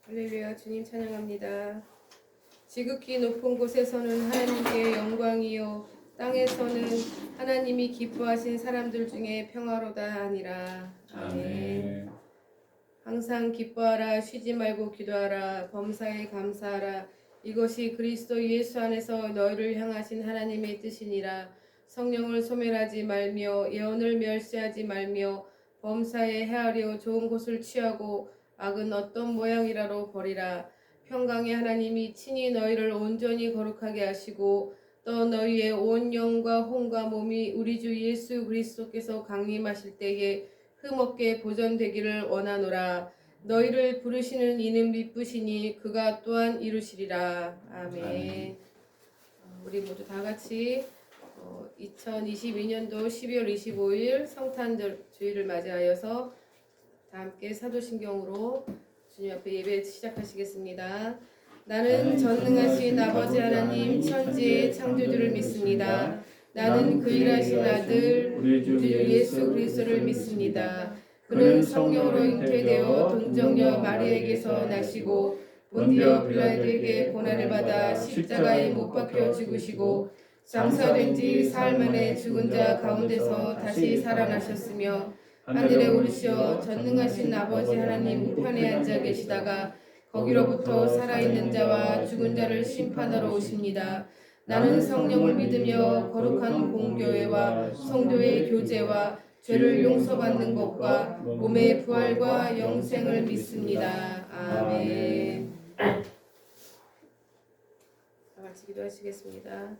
할렐루야. 주님 찬양합니다. 지극히 높은 곳에서는 하나님께 영광이요 땅에서는 하나님이 기뻐하신 사람들 중에 평화로다 하니라. 아멘. 항상 기뻐하라. 쉬지 말고 기도하라. 범사에 감사하라. 이것이 그리스도 예수 안에서 너희를 향하신 하나님의 뜻이니라. 성령을 소멸하지 말며 예언을 멸시하지 말며 범사에 헤아려 좋은 곳을 취하고 악은 어떤 모양이라도 버리라. 평강의 하나님이 친히 너희를 온전히 거룩하게 하시고 또 너희의 온 영과 혼과 몸이 우리 주 예수 그리스도께서 강림하실 때에 흠없게 보존되기를 원하노라. 너희를 부르시는 이는 미쁘시니 그가 또한 이루시리라. 아멘. 우리 모두 다 같이 2022년도 12월 25일 성탄절 주일을 맞이하여서 다 함께 사도신경으로 주님 앞에 예배 시작하시겠습니다. 나는 전능하신 아버지 하나님 천지의 창조주를 믿습니다. 나는 그 일하신 아들 우리 주 예수 그리스도를 믿습니다. 그는 성령으로 잉태되어 동정녀 마리아에게서 나시고 본디오 빌라도에게 고난을 받아 십자가에 못 박혀 죽으시고 장사된 지 사흘 만에 죽은 자 가운데서 다시 살아나셨으며 하늘에 오르시어 전능하신 아버지 하나님 우편에 앉아 계시다가 거기로부터 살아있는 자와 죽은 자를 심판하러 오십니다. 나는 성령을 믿으며 거룩한 공교회와 성도의 교제와 죄를 용서받는 것과 몸의 부활과 영생을 믿습니다. 아멘. 다 같이 기도하시겠습니다.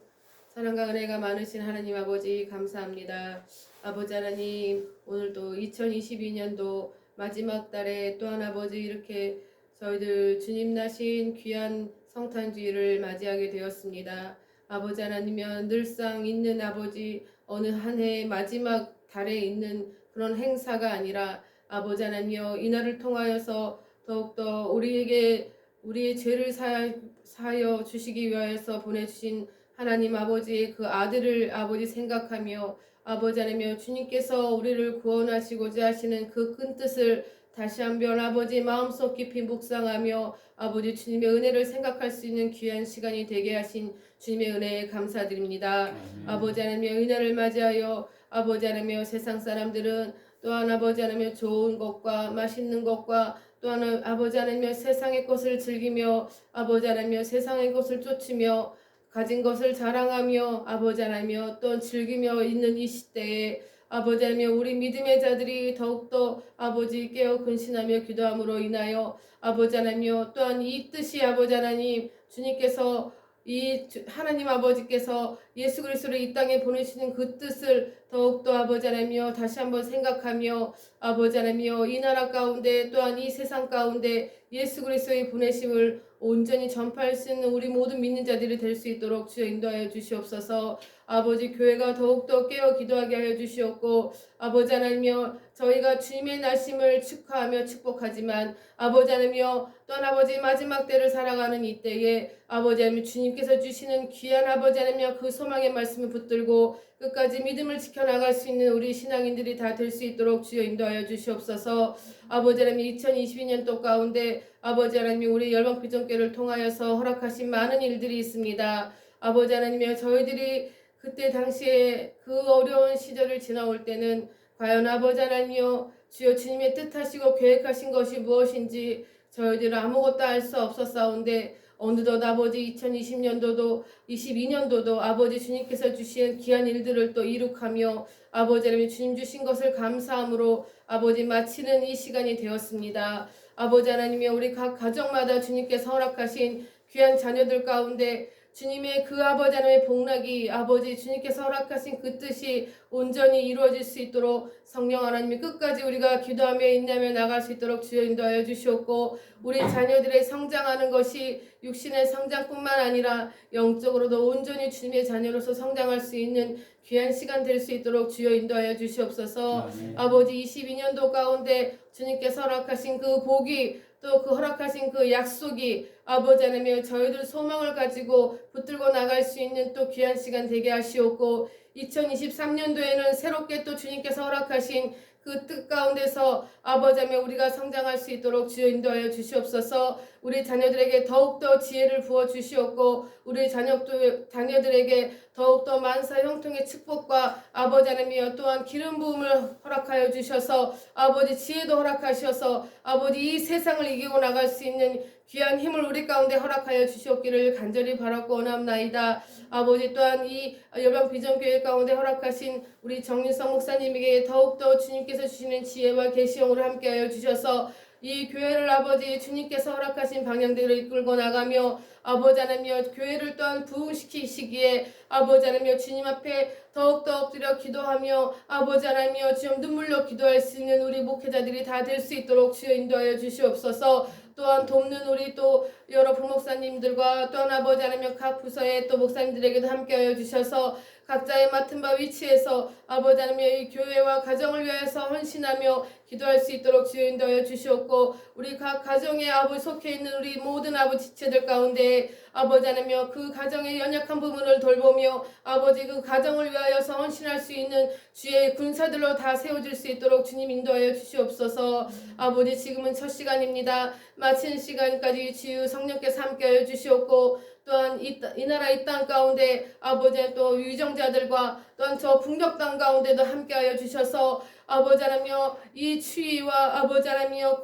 사랑과 은혜가 많으신 하나님 아버지 감사합니다. 아버지 하나님 오늘도 2022년도 마지막 달에 또한 아버지 이렇게 저희들 주님 나신 귀한 성탄주의를 맞이하게 되었습니다. 아버지 하나님은 늘상 있는 아버지 어느 한 해의 마지막 달에 있는 그런 행사가 아니라 아버지 하나님여 이날을 통하여서 더욱더 우리에게 우리의 죄를 사하여 주시기 위하여서 보내주신 하나님 아버지의 그 아들을 아버지 생각하며 아버지 하나님여 주님께서 우리를 구원하시고자 하시는 그 큰 뜻을 다시 한번 아버지 마음속 깊이 묵상하며 아버지 주님의 은혜를 생각할 수 있는 귀한 시간이 되게 하신 주님의 은혜에 감사드립니다. 아버지 하나님여 이날을 맞이하여 아버지 하나님여 세상 사람들은 또한 아버지 하나님여 좋은 것과 맛있는 것과 또한 아버지 하나님여 세상의 것을 즐기며 아버지 하나님여 세상의 것을 쫓으며 가진 것을 자랑하며 아버지 하나님여 또 즐기며 있는 이 시대에 아버지 하나님여 우리 믿음의 자들이 더욱더 아버지 깨어 근신하며 기도함으로 인하여 아버지 하나님여 또한 이 뜻이 아버지 하나님 주님께서 이 하나님 아버지께서 예수 그리스도를 이 땅에 보내시는 그 뜻을 더욱더 아버지 하나님여 다시 한번 생각하며 아버지 하나님여 이 나라 가운데 또한 이 세상 가운데 예수 그리스도의 보내심을 온전히 전파할 수 있는 우리 모든 믿는 자들이 될 수 있도록 주여 인도하여 주시옵소서. 아버지 교회가 더욱더 깨어 기도하게 하여 주시옵고 아버지 하나님여 저희가 주님의 나심을 축하하며 축복하지만 아버지 하나님여 또한 아버지 마지막 때를 살아가는 이때에 아버지 하나님 주님께서 주시는 귀한 아버지 하나님여 그 소망의 말씀을 붙들고 끝까지 믿음을 지켜나갈 수 있는 우리 신앙인들이 다 될 수 있도록 주여 인도하여 주시옵소서. 아버지 하나님 2022년도 가운데 아버지 하나님 우리 열방비전교회를 통하여서 허락하신 많은 일들이 있습니다. 아버지 하나님여 저희들이 그때 당시에 그 어려운 시절을 지나올 때는 과연 아버지 하나님여 주여 주님의 뜻하시고 계획하신 것이 무엇인지 저희들은 아무것도 알 수 없었사온데 어느덧 아버지 2020년도도 22년도도 아버지 주님께서 주신 귀한 일들을 또 이룩하며 아버지 하나님 주님 주신 것을 감사함으로 아버지 마치는 이 시간이 되었습니다. 아버지 하나님이 우리 각 가정마다 주님께서 허락하신 귀한 자녀들 가운데 주님의 그 아버지 하나님의 복락이 아버지 주님께서 허락하신 그 뜻이 온전히 이루어질 수 있도록 성령 하나님이 끝까지 우리가 기도하며 인내하며 나갈 수 있도록 주여 인도하여 주시옵고 우리 자녀들의 성장하는 것이 육신의 성장뿐만 아니라 영적으로도 온전히 주님의 자녀로서 성장할 수 있는 귀한 시간 될 수 있도록 주여 인도하여 주시옵소서. 아버지 22년도 가운데 주님께서 허락하신 그 복이 또 그 허락하신 그 약속이 아버지 하나님 저희들 소망을 가지고 붙들고 나갈 수 있는 또 귀한 시간 되게 하시옵고 2023년도에는 새롭게 또 주님께서 허락하신 그 뜻 가운데서 아버지 하나님 우리가 성장할 수 있도록 주여 인도하여 주시옵소서. 우리 자녀들에게 더욱더 지혜를 부어 주시옵고 우리 자녀들에게 더욱더 만사 형통의 축복과 아버지 하나님이여 또한 기름 부음을 허락하여 주셔서 아버지 지혜도 허락하셔서 아버지 이 세상을 이기고 나갈 수 있는 귀한 힘을 우리 가운데 허락하여 주시옵기를 간절히 바라고 원합나이다. 아버지 또한 이 열방비전교회 가운데 허락하신 우리 정윤성 목사님에게 더욱더 주님께서 주시는 지혜와 계시형으로 함께하여 주셔서 이 교회를 아버지 주님께서 허락하신 방향대로 이끌고 나가며 아버지 하나님이여 교회를 또한 부흥시키시기에 아버지 하나님이여 주님 앞에 더욱더 엎드려 기도하며 아버지 하나님이여 주님 눈물로 기도할 수 있는 우리 목회자들이 다 될 수 있도록 주여 인도하여 주시옵소서. 또한 돕는 우리 또 여러 부목사님들과 또한 아버지 하나님 각 부서의 또 목사님들에게도 함께하여 주셔서 각자의 맡은 바 위치에서 아버지 하나님 이 교회와 가정을 위하여서 헌신하며 기도할 수 있도록 주여 인도하여 주시옵고 우리 각 가정에 아버지 속해 있는 우리 모든 아버지 지체들 가운데 아버지 하나님 그 가정의 연약한 부분을 돌보며 아버지 그 가정을 위하여서 헌신할 수 있는 주의 군사들로 다 세워질 수 있도록 주님 인도하여 주시옵소서. 아버지 지금은 첫 시간입니다. 마치는 시간까지 주유 성령께서 함께하여 주시옵고 또한 이 나라 이 땅 가운데 아버지 또 유정자들과 또한 저 북녘 땅 가운데도 함께하여 주셔서 아버지 하나며 이 추위와 아버지 하나며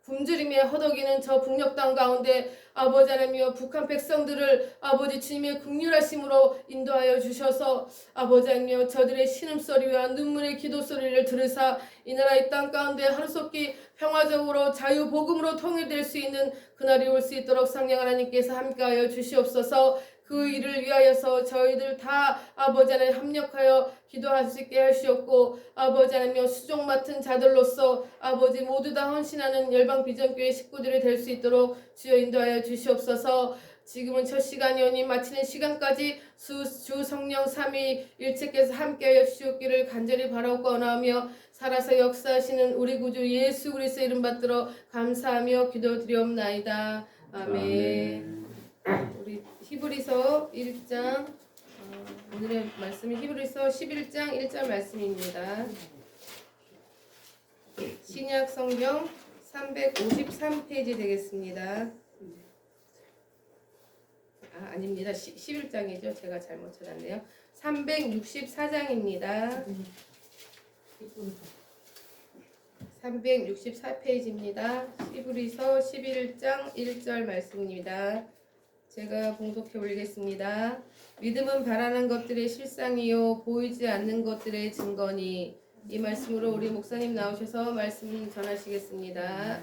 굶주림에 허덕이는 저 북녘 땅 가운데 아버지 하나며 북한 백성들을 아버지 주님의 긍휼하심으로 인도하여 주셔서 아버지 하나며 저들의 신음소리와 눈물의 기도소리를 들으사 이 나라 이 땅 가운데 하루속히 평화적으로 자유복음으로 통일될 수 있는 그날이 올 수 있도록 성령 하나님께서 함께하여 주시옵소서. 그 일을 위하여서 저희들 다 아버지 하나님 합력하여 기도할 수 있게 하시옵고 아버지 하나님 수종 맡은 자들로서 아버지 모두 다 헌신하는 열방비전교회 식구들이 될 수 있도록 주여 인도하여 주시옵소서. 지금은 첫 시간이오니 마치는 시간까지 주 성령 삼위일체께서 함께하여 주시옵기를 간절히 바라고 원하며 살아서 역사하시는 우리 구주 예수 그리스도의 이름 받들어 감사하며 기도드리옵나이다. 아멘. 우리 히브리서 1장 오늘의 말씀이 히브리서 11장 1절 말씀입니다. 신약 성경 353페이지 되겠습니다. 아닙니다. 11장이죠. 제가 잘못 찾았네요. 364장입니다. 364페이지입니다. 히브리서 11장 1절 말씀입니다. 제가 봉독해 올리겠습니다. 믿음은 바라는 것들의 실상이요 보이지 않는 것들의 증거니. 이 말씀으로 우리 목사님 나오셔서 말씀 전하시겠습니다.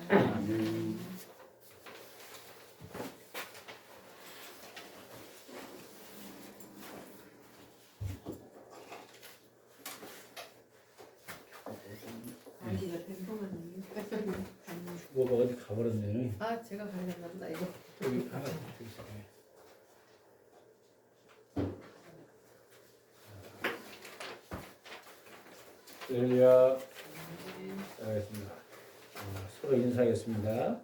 뭐가 어디 가버렸네. 제가 가려나 보다 이거. 여기 하나 저기 있어요. 할렐루야. 하겠습니다. 서로 인사하겠습니다.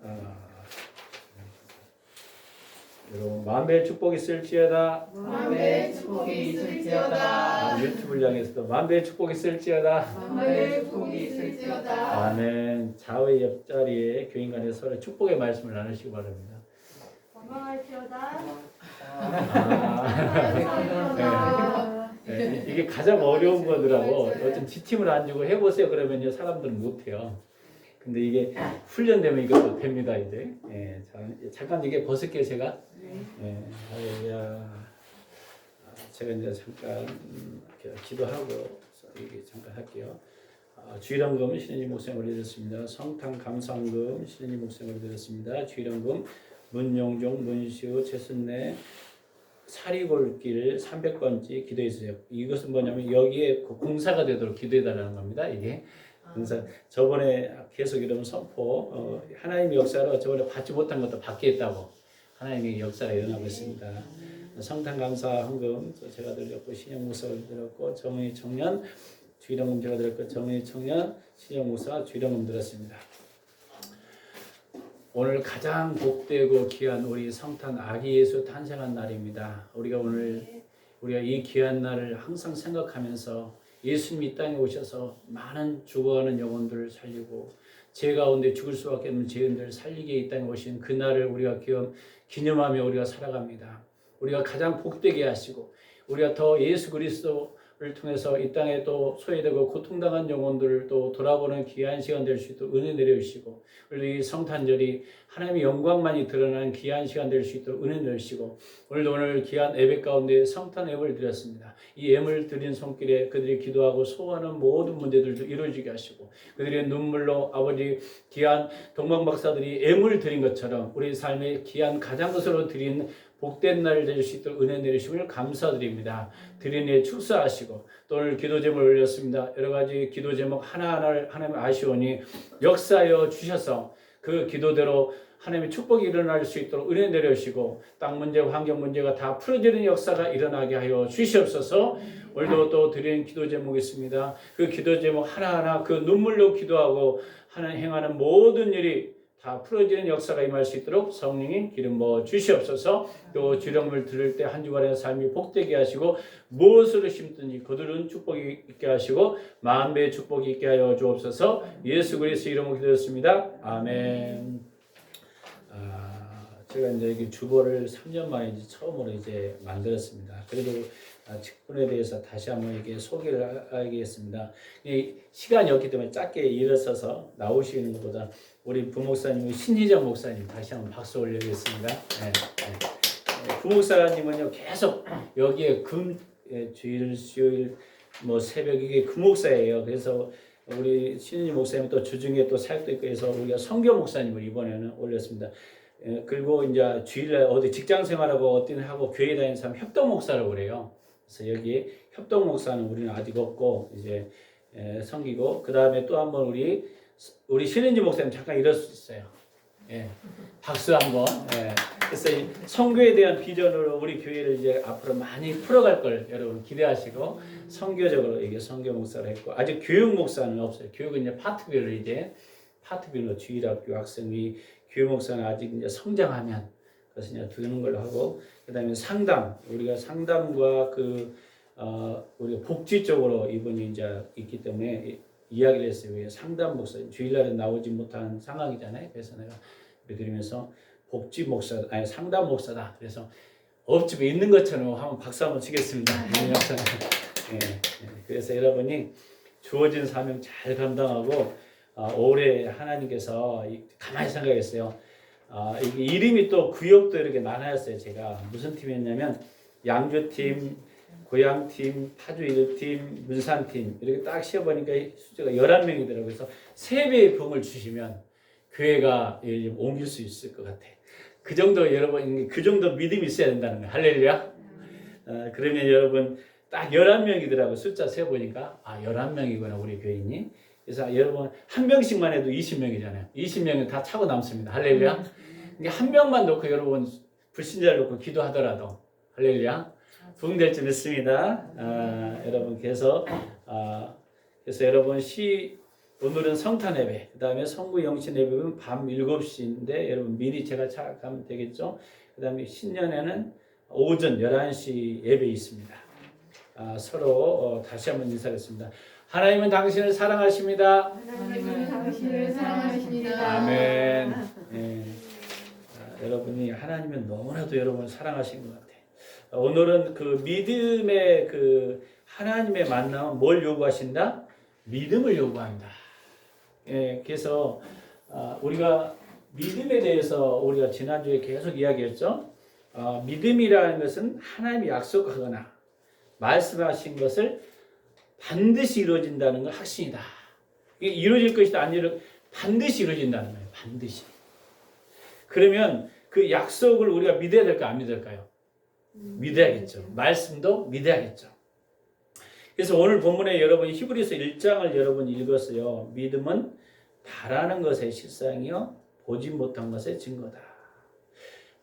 여러분 만배의 축복이 있을지어다. 만배의 축복이 있을지어다. 유튜브를 향해서도 만배의 축복이 있을지어다. 만배의 축복이 있을지어다. 아멘. 좌우의 옆자리에 교인 간에 서로 축복의 말씀을 나누시기 바랍니다. 건강할지어다. 네, 이게 가장 어려운 거더라고. 좀 지침을 안 주고 해보세요 그러면요 사람들은 못해요. 근데 이게 훈련되면 이것도 됩니다 이제. 잠깐 이게 벗을게요 제가. 할렐루야. 제가 이제 잠깐 기도하고 이게 잠깐 할게요. 주일헌금 신현지 목사님 올려드렸습니다. 성탄 감사헌금 신현지 목사님 올려드렸습니다. 주일헌금 문용종, 문시우, 최순래 사리골길 300번째 기도해주세요. 이것은 뭐냐면 여기에 공사가 되도록 기도해달라는 겁니다. 이게 공사. 저번에 계속 이런 선포 하나님의 역사로 저번에 받지 못한 것도 받겠다고 하나님의 역사가 일어나고 있습니다. 성탄 감사 헌금 제가 드렸고 신영 목사가 드렸고 정의 청년 주일헌금 제가 드렸고 정의 청년 신영 목사 주일헌금 드렸습니다. 오늘 가장 복되고 귀한 우리 성탄 아기 예수 탄생한 날입니다. 우리가 이 귀한 날을 항상 생각하면서 예수님이 이 땅에 오셔서 많은 죽어가는 영혼들을 살리고 죄 가운데 죽을 수밖에 없는 죄인들을 살리게 이 땅에 오신 그날을 우리가 기념하며 우리가 살아갑니다. 우리가 가장 복되게 하시고 우리가 더 예수 그리스도를 통해서 이 땅에 또 소외되고 고통당한 영혼들을 또 돌아보는 귀한 시간 될 수 있도록 은혜 내려주시고 우리 성탄절이 하나님의 영광만이 드러나는 귀한 시간 될 수 있도록 은혜 내려주시고 오늘 귀한 예배 가운데 성탄 예배를 드렸습니다. 이 예물 드린 손길에 그들이 기도하고 소원하는 모든 문제들도 이루어지게 하시고 그들의 눈물로 아버지 귀한 동방박사들이 예물 드린 것처럼 우리 삶의 귀한 가장 것으로 드린 복된 날 될 수 있도록 은혜 내리심을 감사드립니다. 드리니 축사하시고 또 오늘 기도 제목을 올렸습니다. 여러 가지 기도 제목 하나하나를 하나님 아시오니 역사하여 주셔서 그 기도대로 하나님의 축복이 일어날 수 있도록 은혜 내려주시고 땅 문제, 환경 문제가 다 풀어지는 역사가 일어나게 하여 주시옵소서. 오늘도 또 드리는 기도 제목이 있습니다. 그 기도 제목 하나하나 그 눈물로 기도하고 하나님 행하는 모든 일이 다 풀어지는 역사가 임할 수 있도록 성령이 기름 부어 주시옵소서. 또 주령을 들을 때 한 주간의 삶이 복되게 하시고 무엇으로 심든지 거두는 축복이 있게 하시고 만배의 축복이 있게 하여 주옵소서. 예수 그리스도 이름으로 기도했습니다. 아멘. 제가 이제 여기 주보를 3년 만에 이제 처음으로 이제 만들었습니다. 그래도 직분에 대해서 다시 한번 이게 소개를 하겠습니다. 시간이 없기 때문에 짧게 일어서서 나오시는 것보다 우리 부목사님 신희정 목사님 다시 한번 박수 올리겠습니다. 부목사님은요 계속 여기에 주일 수요일 뭐 새벽 이게 금목사예요. 그래서 우리 신희정 목사님 또 주중에 또 사역도 있고 해서 우리가 성교 목사님을 이번에는 올렸습니다. 그리고 이제 주일날 어디 직장 생활하고 어떤 하고 교회 다니는 사람 협동 목사라고 그래요. 그래서 여기 협동 목사는 우리는 아직 없고 이제 섬기고 그 다음에 또 한번 우리 신은지 목사님 잠깐 일어설 수 있어요. 박수 한번. 그래서 선교에 대한 비전으로 우리 교회를 이제 앞으로 많이 풀어갈 걸 여러분 기대하시고 선교적으로 이게 선교 목사를 했고 아직 교육 목사는 없어요. 교육은 이제 파트별로 주일학교 학생이 교육 목사는 아직 이제 성장하면 그래서 이제 두는 걸로 하고 그다음에 상담 우리가 상담과 우리가 복지 쪽으로 이분이 이제 있기 때문에 이야기를 했어요. 상담 목사 주일날에 나오지 못한 상황이잖아요. 그래서 내가 드리면서 복지 목사 아니 상담 목사다. 그래서 업집에 있는 것처럼 한번 박수 한번 치겠습니다. 그래서 여러분이 주어진 사명 잘 감당하고 올해 하나님께서 가만히 생각했어요. 이게 이름이 또 구역도 이렇게 나눠였어요. 제가 무슨 팀이었냐면 양주팀, 고향팀, 파주 1팀, 문산팀 이렇게 딱 씌워보니까 숫자가 11명이더라고요. 그래서 3배의 병을 주시면 교회가 옮길 수 있을 것 같아. 그 정도 여러분 그 정도 믿음이 있어야 된다는 거예요. 할렐루야. 그러면 여러분 딱 11명이더라고요. 숫자 세보니까 11명이구나 우리 교인이. 그래서 여러분 한 명씩만 해도 20명이잖아요. 20명은 다 차고 남습니다. 할렐루야. 한 명만 놓고 여러분 불신자를 놓고 기도하더라도 할렐루야 부흥될 줄 믿습니다. 여러분 그래서 여러분 오늘은 성탄 예배, 그 다음에 성부 영신 예배는 밤 7시인데 여러분 미리 제가 찾아가면 되겠죠. 그 다음에 신년에는 오전 11시 예배 있습니다. 서로 다시 한번 인사하겠습니다. 하나님은 당신을 사랑하십니다. 하나님은 당신을 사랑하십니다. 아멘. 여러분이 하나님은 너무나도 여러분을 사랑하시는 것 같아요. 오늘은 그 믿음의 하나님의 만남은 뭘 요구하신다? 믿음을 요구한다. 그래서 우리가 믿음에 대해서 우리가 지난주에 계속 이야기했죠. 믿음이라는 것은 하나님이 약속하거나 말씀하신 것을 반드시 이루어진다는 건 확신이다. 이게 이루어질 것이다 아니라 반드시 이루어진다는 거예요. 반드시. 그러면 그 약속을 우리가 믿어야 될까 안 믿을까요? 믿어야겠죠. 말씀도 믿어야겠죠. 그래서 오늘 본문에 여러분 히브리서 1장을 여러분 읽었어요. 믿음은 바라는 것의 실상이요 보지 못한 것의 증거다.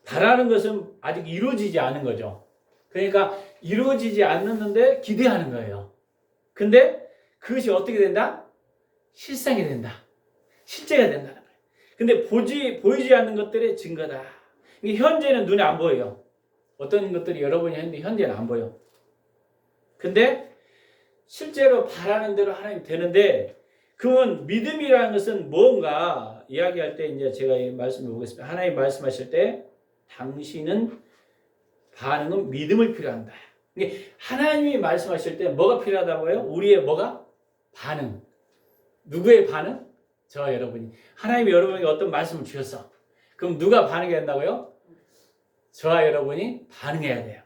바라는 것은 아직 이루어지지 않은 거죠. 그러니까 이루어지지 않았는데 기대하는 거예요. 근데 그것이 어떻게 된다? 실상이 된다. 실제가 된다는 거예요. 근데 보이지 않는 것들의 증거다. 이게 현재는 눈에 안 보여요. 어떤 것들이 여러분이 했는데 현재는 안 보여. 근데 실제로 바라는 대로 하나님 되는데 그러면 믿음이라는 것은 뭔가 이야기할 때 이제 제가 말씀해 보겠습니다. 하나님 말씀하실 때 당신은 반응은 믿음을 필요한다. 이게 하나님이 말씀하실 때 뭐가 필요하다고요? 우리의 뭐가? 반응. 누구의 반응? 저 여러분이. 하나님이 여러분에게 어떤 말씀을 주셨어. 그럼 누가 반응해야 된다고요? 저와 여러분이 반응해야 돼요.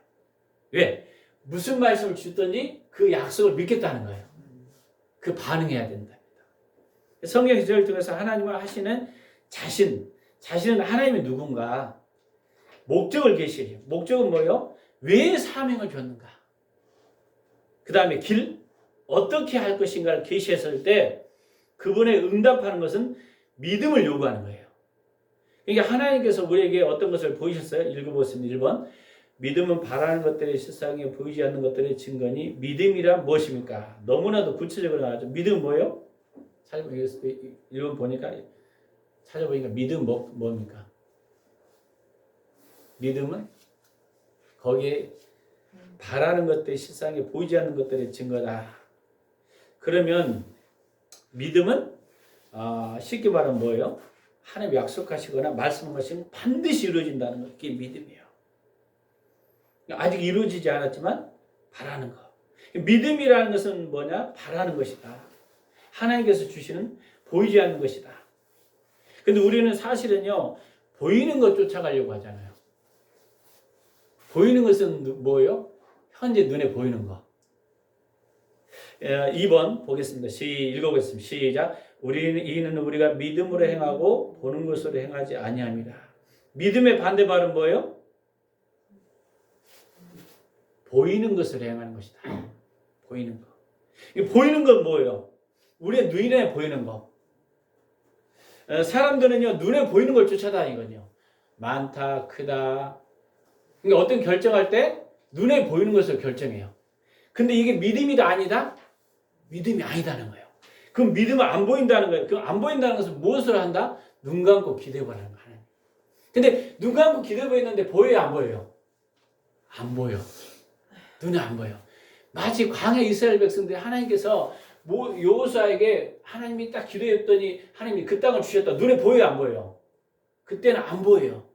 왜? 무슨 말씀을 주든지 그 약속을 믿겠다는 거예요. 그 반응해야 된다. 성경 기절을 통해서 하나님을 하시는 자신은 하나님이 누군가 목적을 계시해요. 목적은 뭐예요? 왜 사명을 줬는가? 그 다음에 길 어떻게 할 것인가를 계시했을 때 그분의 응답하는 것은 믿음을 요구하는 거예요. 그러니까 하나님께서 우리에게 어떤 것을 보이셨어요? 읽어보겠습니다. 1번 믿음은 바라는 것들의 실상에 보이지 않는 것들의 증거니 믿음이란 무엇입니까? 너무나도 구체적으로 나왔죠. 믿음은 뭐예요? 1번 보니까 찾아보니까 믿음 뭡니까? 믿음은 거기에 바라는 것들의 실상에 보이지 않는 것들의 증거다. 그러면 믿음은 쉽게 말하면 뭐예요? 하나님 약속하시거나 말씀하시면 반드시 이루어진다는 것. 그게 믿음이에요. 아직 이루어지지 않았지만 바라는 것. 믿음이라는 것은 뭐냐? 바라는 것이다. 하나님께서 주시는 보이지 않는 것이다. 근데 우리는 사실은요, 보이는 것 쫓아가려고 하잖아요. 보이는 것은 뭐예요? 현재 눈에 보이는 거. 2번 보겠습니다. 읽어보겠습니다. 시작. 이는 우리가 믿음으로 행하고 보는 것으로 행하지 아니함이라. 믿음의 반대말은 뭐예요? 보이는 것으로 행하는 것이다. 보이는 거. 보이는 건 뭐예요? 우리의 눈에 보이는 거. 사람들은요, 눈에 보이는 걸 쫓아다니거든요. 많다, 크다. 그러니까 어떤 결정할 때 눈에 보이는 것을 결정해요. 근데 이게 믿음이다, 아니다? 믿음이 아니다는 거예요. 그럼 믿음은 안 보인다는 거예요. 그럼 안 보인다는 것은 무엇을 한다? 눈 감고 기대보라는 거예요. 근데 눈 감고 기대보 있는데 보여요, 안 보여요? 안 보여. 눈에 안 보여. 마치 광야 이스라엘 백성들이 하나님께서 여호수아에게 하나님이 딱 기도했더니 하나님이 그 땅을 주셨다. 눈에 보여요, 안 보여요? 그때는 안 보여요.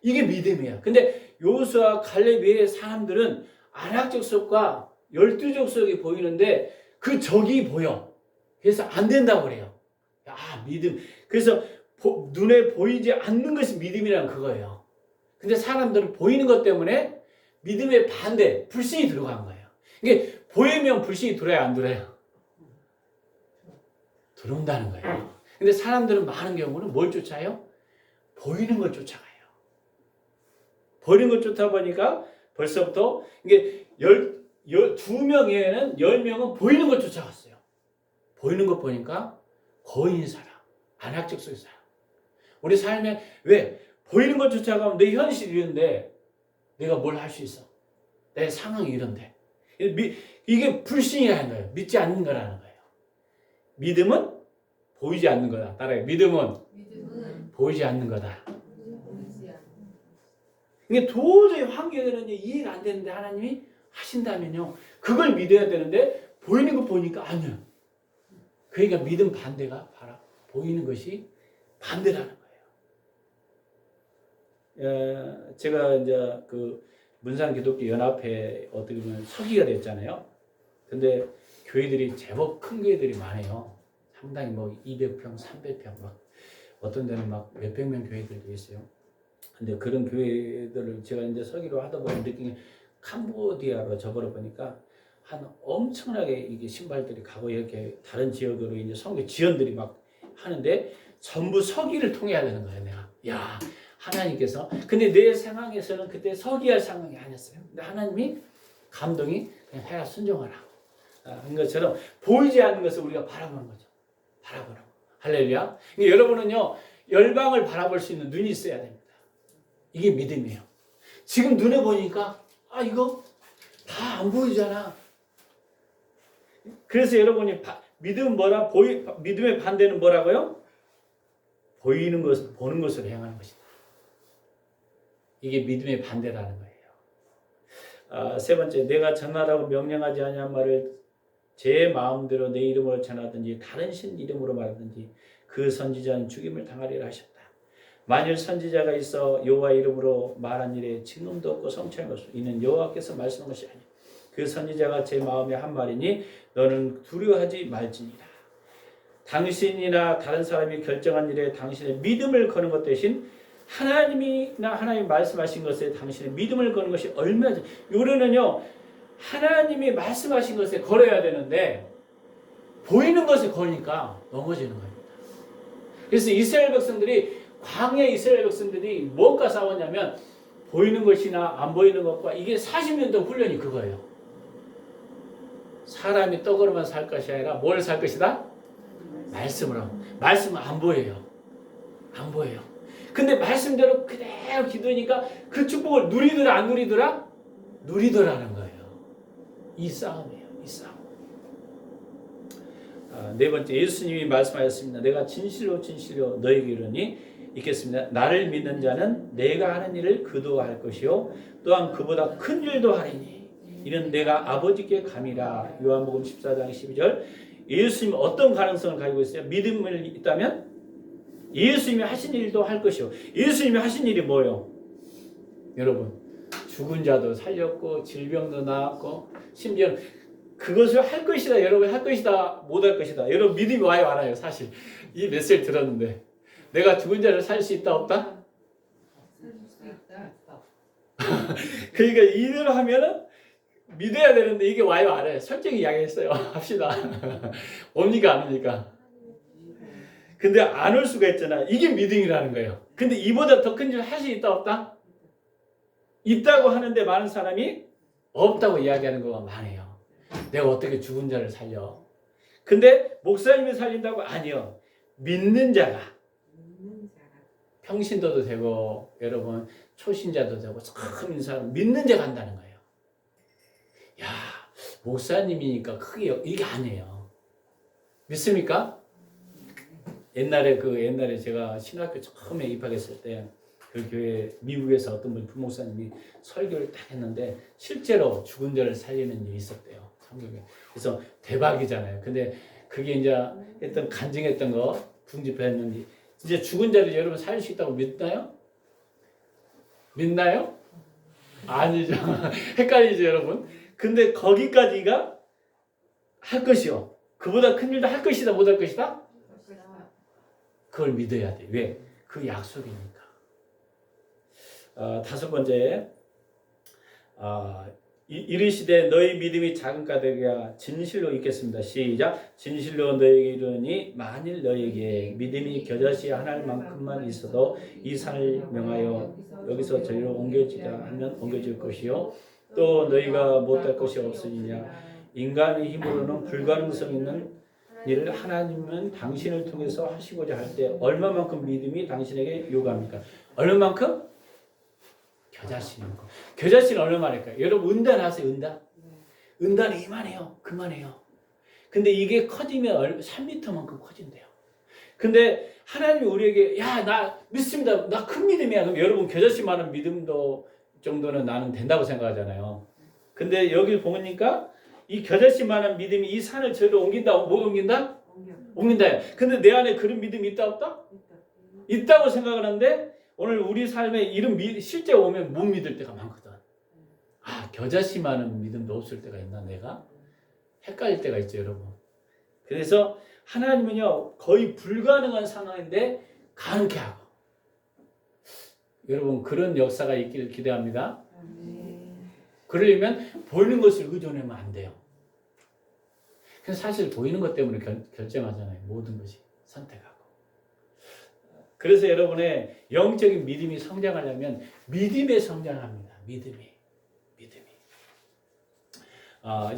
이게 믿음이에요. 근데 여호수아 갈렙 외의 사람들은 아낙 족속과 12족속이 보이는데 그 적이 보여. 그래서 안 된다고 그래요. 믿음. 그래서 눈에 보이지 않는 것이 믿음이란 그거예요. 근데 사람들은 보이는 것 때문에 믿음의 반대, 불신이 들어간 거예요. 이게 보이면 불신이 들어야 안 들어요? 들어온다는 거예요. 근데 사람들은 많은 경우는 뭘 쫓아요? 보이는 걸 쫓아가요. 보이는 걸 쫓아 보니까 벌써부터 이게 2명 외에는 10명은 보이는 걸 쫓아갔어요. 보이는 것 보니까 거인 사람, 안학적 속의 사람. 우리 삶에 왜? 보이는 걸 쫓아가면 내 현실이 이런데 내가 뭘 할 수 있어? 내 상황이 이런데. 이게 불신이라는 거예요. 믿지 않는 거라는 거예요. 믿음은 보이지 않는 거다. 따라해. 믿음은 보이지 않는 거다. 이게 도저히 환경에는 이해가 안 되는데 하나님이 하신다면요. 그걸 믿어야 되는데 보이는 거 보니까 아니야. 그러니까 믿음 반대가 바로 보이는 것이 반대라는 거예요. 제가 이제 그 문산 기독교 연합회 어떻게 보면 서기가 됐잖아요. 근데 교회들이 제법 큰 교회들이 많아요. 상당히 200평, 300평 막 어떤 데는 막 몇백 명 교회들도 있어요. 근데 그런 교회들을 제가 이제 서기로 하다 보니 느낀 게 캄보디아로 저버려 보니까 한 엄청나게 이게 신발들이 가고 이렇게 다른 지역으로 이제 선교 지원들이 막 하는데 전부 서기를 통해야 되는 거예요. 내가 하나님께서 근데 내 상황에서는 그때 서기할 상황이 아니었어요. 근데 하나님이 감동이 그냥 해라 순종하라 한 것처럼 보이지 않는 것을 우리가 바라보는 거죠. 바라보는 거. 할렐루야. 그러니까 여러분은요 열방을 바라볼 수 있는 눈이 있어야 됩니다. 이게 믿음이에요. 지금 눈에 보니까 이거 다 안 보이잖아. 그래서 여러분이 믿음은 뭐라? 믿음의 반대는 뭐라고요? 보이는 것을 보는 것으로 행하는 것이다. 이게 믿음의 반대라는 거예요. 세 번째, 내가 전하라고 명령하지 아니한 말을 제 마음대로 내 이름으로 전하든지 다른 신 이름으로 말하든지 그 선지자는 죽임을 당하리라 하셨다. 만일 선지자가 있어 여호와 이름으로 말한 일에 증언도 없고 성취한 것은 이는 여호와께서 말씀한 것이 아니요 그 선지자가 제 마음에 한 말이니 너는 두려워하지 말지니라. 당신이나 다른 사람이 결정한 일에 당신의 믿음을 거는 것 대신 하나님이나 하나님 말씀하신 것에 당신의 믿음을 거는 것이 얼마나 요런은요 하나님이 말씀하신 것에 걸어야 되는데 보이는 것에 걸으니까 넘어지는 겁니다. 그래서 이스라엘 백성들이 광야 이스라엘 백성들이 뭐가 싸웠냐면 보이는 것이나 안 보이는 것과 이게 40년 동안 훈련이 그거예요. 사람이 떡으로만 살 것이 아니라 뭘 살 것이다? 말씀으로. 말씀은 안 보여요. 안 보여요. 근데 말씀대로 그대로 기도하니까 그 축복을 누리더라 안 누리더라? 누리더라는 거예요. 이 싸움이에요. 이 싸움. 네 번째 예수님이 말씀하셨습니다. 내가 진실로 진실로 너에게 이르니 있겠습니다. 나를 믿는 자는 내가 하는 일을 그도 할 것이요 또한 그보다 큰 일도 하리니 이는 내가 아버지께 감이라. 요한복음 14장 12절. 예수님이 어떤 가능성을 가지고 있어요? 믿음을 있다면 예수님이 하신 일도 할 것이요. 예수님이 하신 일이 뭐예요? 여러분 죽은 자도 살렸고 질병도 나았고 심지어 그것을 할 것이다. 여러분 할 것이다. 못 할 것이다. 여러분 믿음이 와요 안 와요? 사실 이 메시지를 들었는데 내가 죽은 자를 살 수 있다 없다? 살 수 있다. 그러니까 이대로 하면은 믿어야 되는데 이게 와요 안 와요? 솔직히 이야기했어요. 합시다. 옵니까 안 옵니까? 근데 안 올 수가 있잖아. 이게 믿음이라는 거예요. 근데 이보다 더 큰 일 할 수 있다 없다? 있다고 하는데 많은 사람이 없다고 이야기하는 거가 많아요. 내가 어떻게 죽은 자를 살려? 근데 목사님이 살린다고? 아니요. 믿는 자가 평신도도 되고 여러분 초신자도 되고 처음 있는 사람 믿는 자가 한다는 거예요. 야 목사님이니까 크게 이게 아니에요. 믿습니까? 옛날에 제가 신학교 처음에 입학했을 때 그 교회 미국에서 어떤 분 부목사님이 설교를 딱 했는데 실제로 죽은 자를 살리는 일이 있었대요. 성경에. 그래서 대박이잖아요. 근데 그게 이제 했던 간증했던 거 궁집했는데 이제 죽은 자를 여러분 살릴 수 있다고 믿나요? 믿나요? 아니죠. 헷갈리죠, 여러분. 근데 거기까지가 할 것이요. 그보다 큰 일도 할 것이다, 못 할 것이다? 그걸 믿어야 돼. 왜? 그 약속이니까. 다섯 번째, 이르시되 너희 믿음이 작은 까닭이야 진실로 있겠습니다. 시작. 진실로 너희에게 이르니 만일 너희에게 믿음이 겨자씨 하나만큼만 있어도 이 산을 명하여 여기서 저리로 옮겨지자 하면 옮겨질 것이요 또 너희가 못할 것이 없으니냐. 인간의 힘으로는 불가능성 있는 일을 하나님은 당신을 통해서 하시고자 할 때 얼마만큼 믿음이 당신에게 요구합니까? 얼마만큼? 겨자씨는 거. 겨자씨는 얼마만일까요? 여러분 은단하세요. 은단? 은단이 이만해요. 그만해요. 근데 이게 커지면 3m만큼 커진대요. 근데 하나님이 우리에게 야 나 믿습니다. 나 큰 믿음이야. 그럼 여러분 겨자씨만한 믿음도 정도는 나는 된다고 생각하잖아요. 근데 여기 보니까 이 겨자씨만한 믿음이 이 산을 저리로 옮긴다. 뭐 옮긴다? 옮긴다. 근데 내 안에 그런 믿음이 있다 없다? 있다고 생각하는데 오늘 우리 삶에 이런 실제 오면 못 믿을 때가 많거든. 아 겨자씨만한 믿음도 없을 때가 있나 내가? 헷갈릴 때가 있죠 여러분. 그래서 하나님은요 거의 불가능한 상황인데 가능케 하고 여러분 그런 역사가 있기를 기대합니다. 그러려면 보이는 것을 의존하면 안 돼요. 그래서 사실 보이는 것 때문에 결정하잖아요. 모든 것이 선택하고. 그래서 여러분의 영적인 믿음이 성장하려면 믿음에 성장합니다. 믿음이.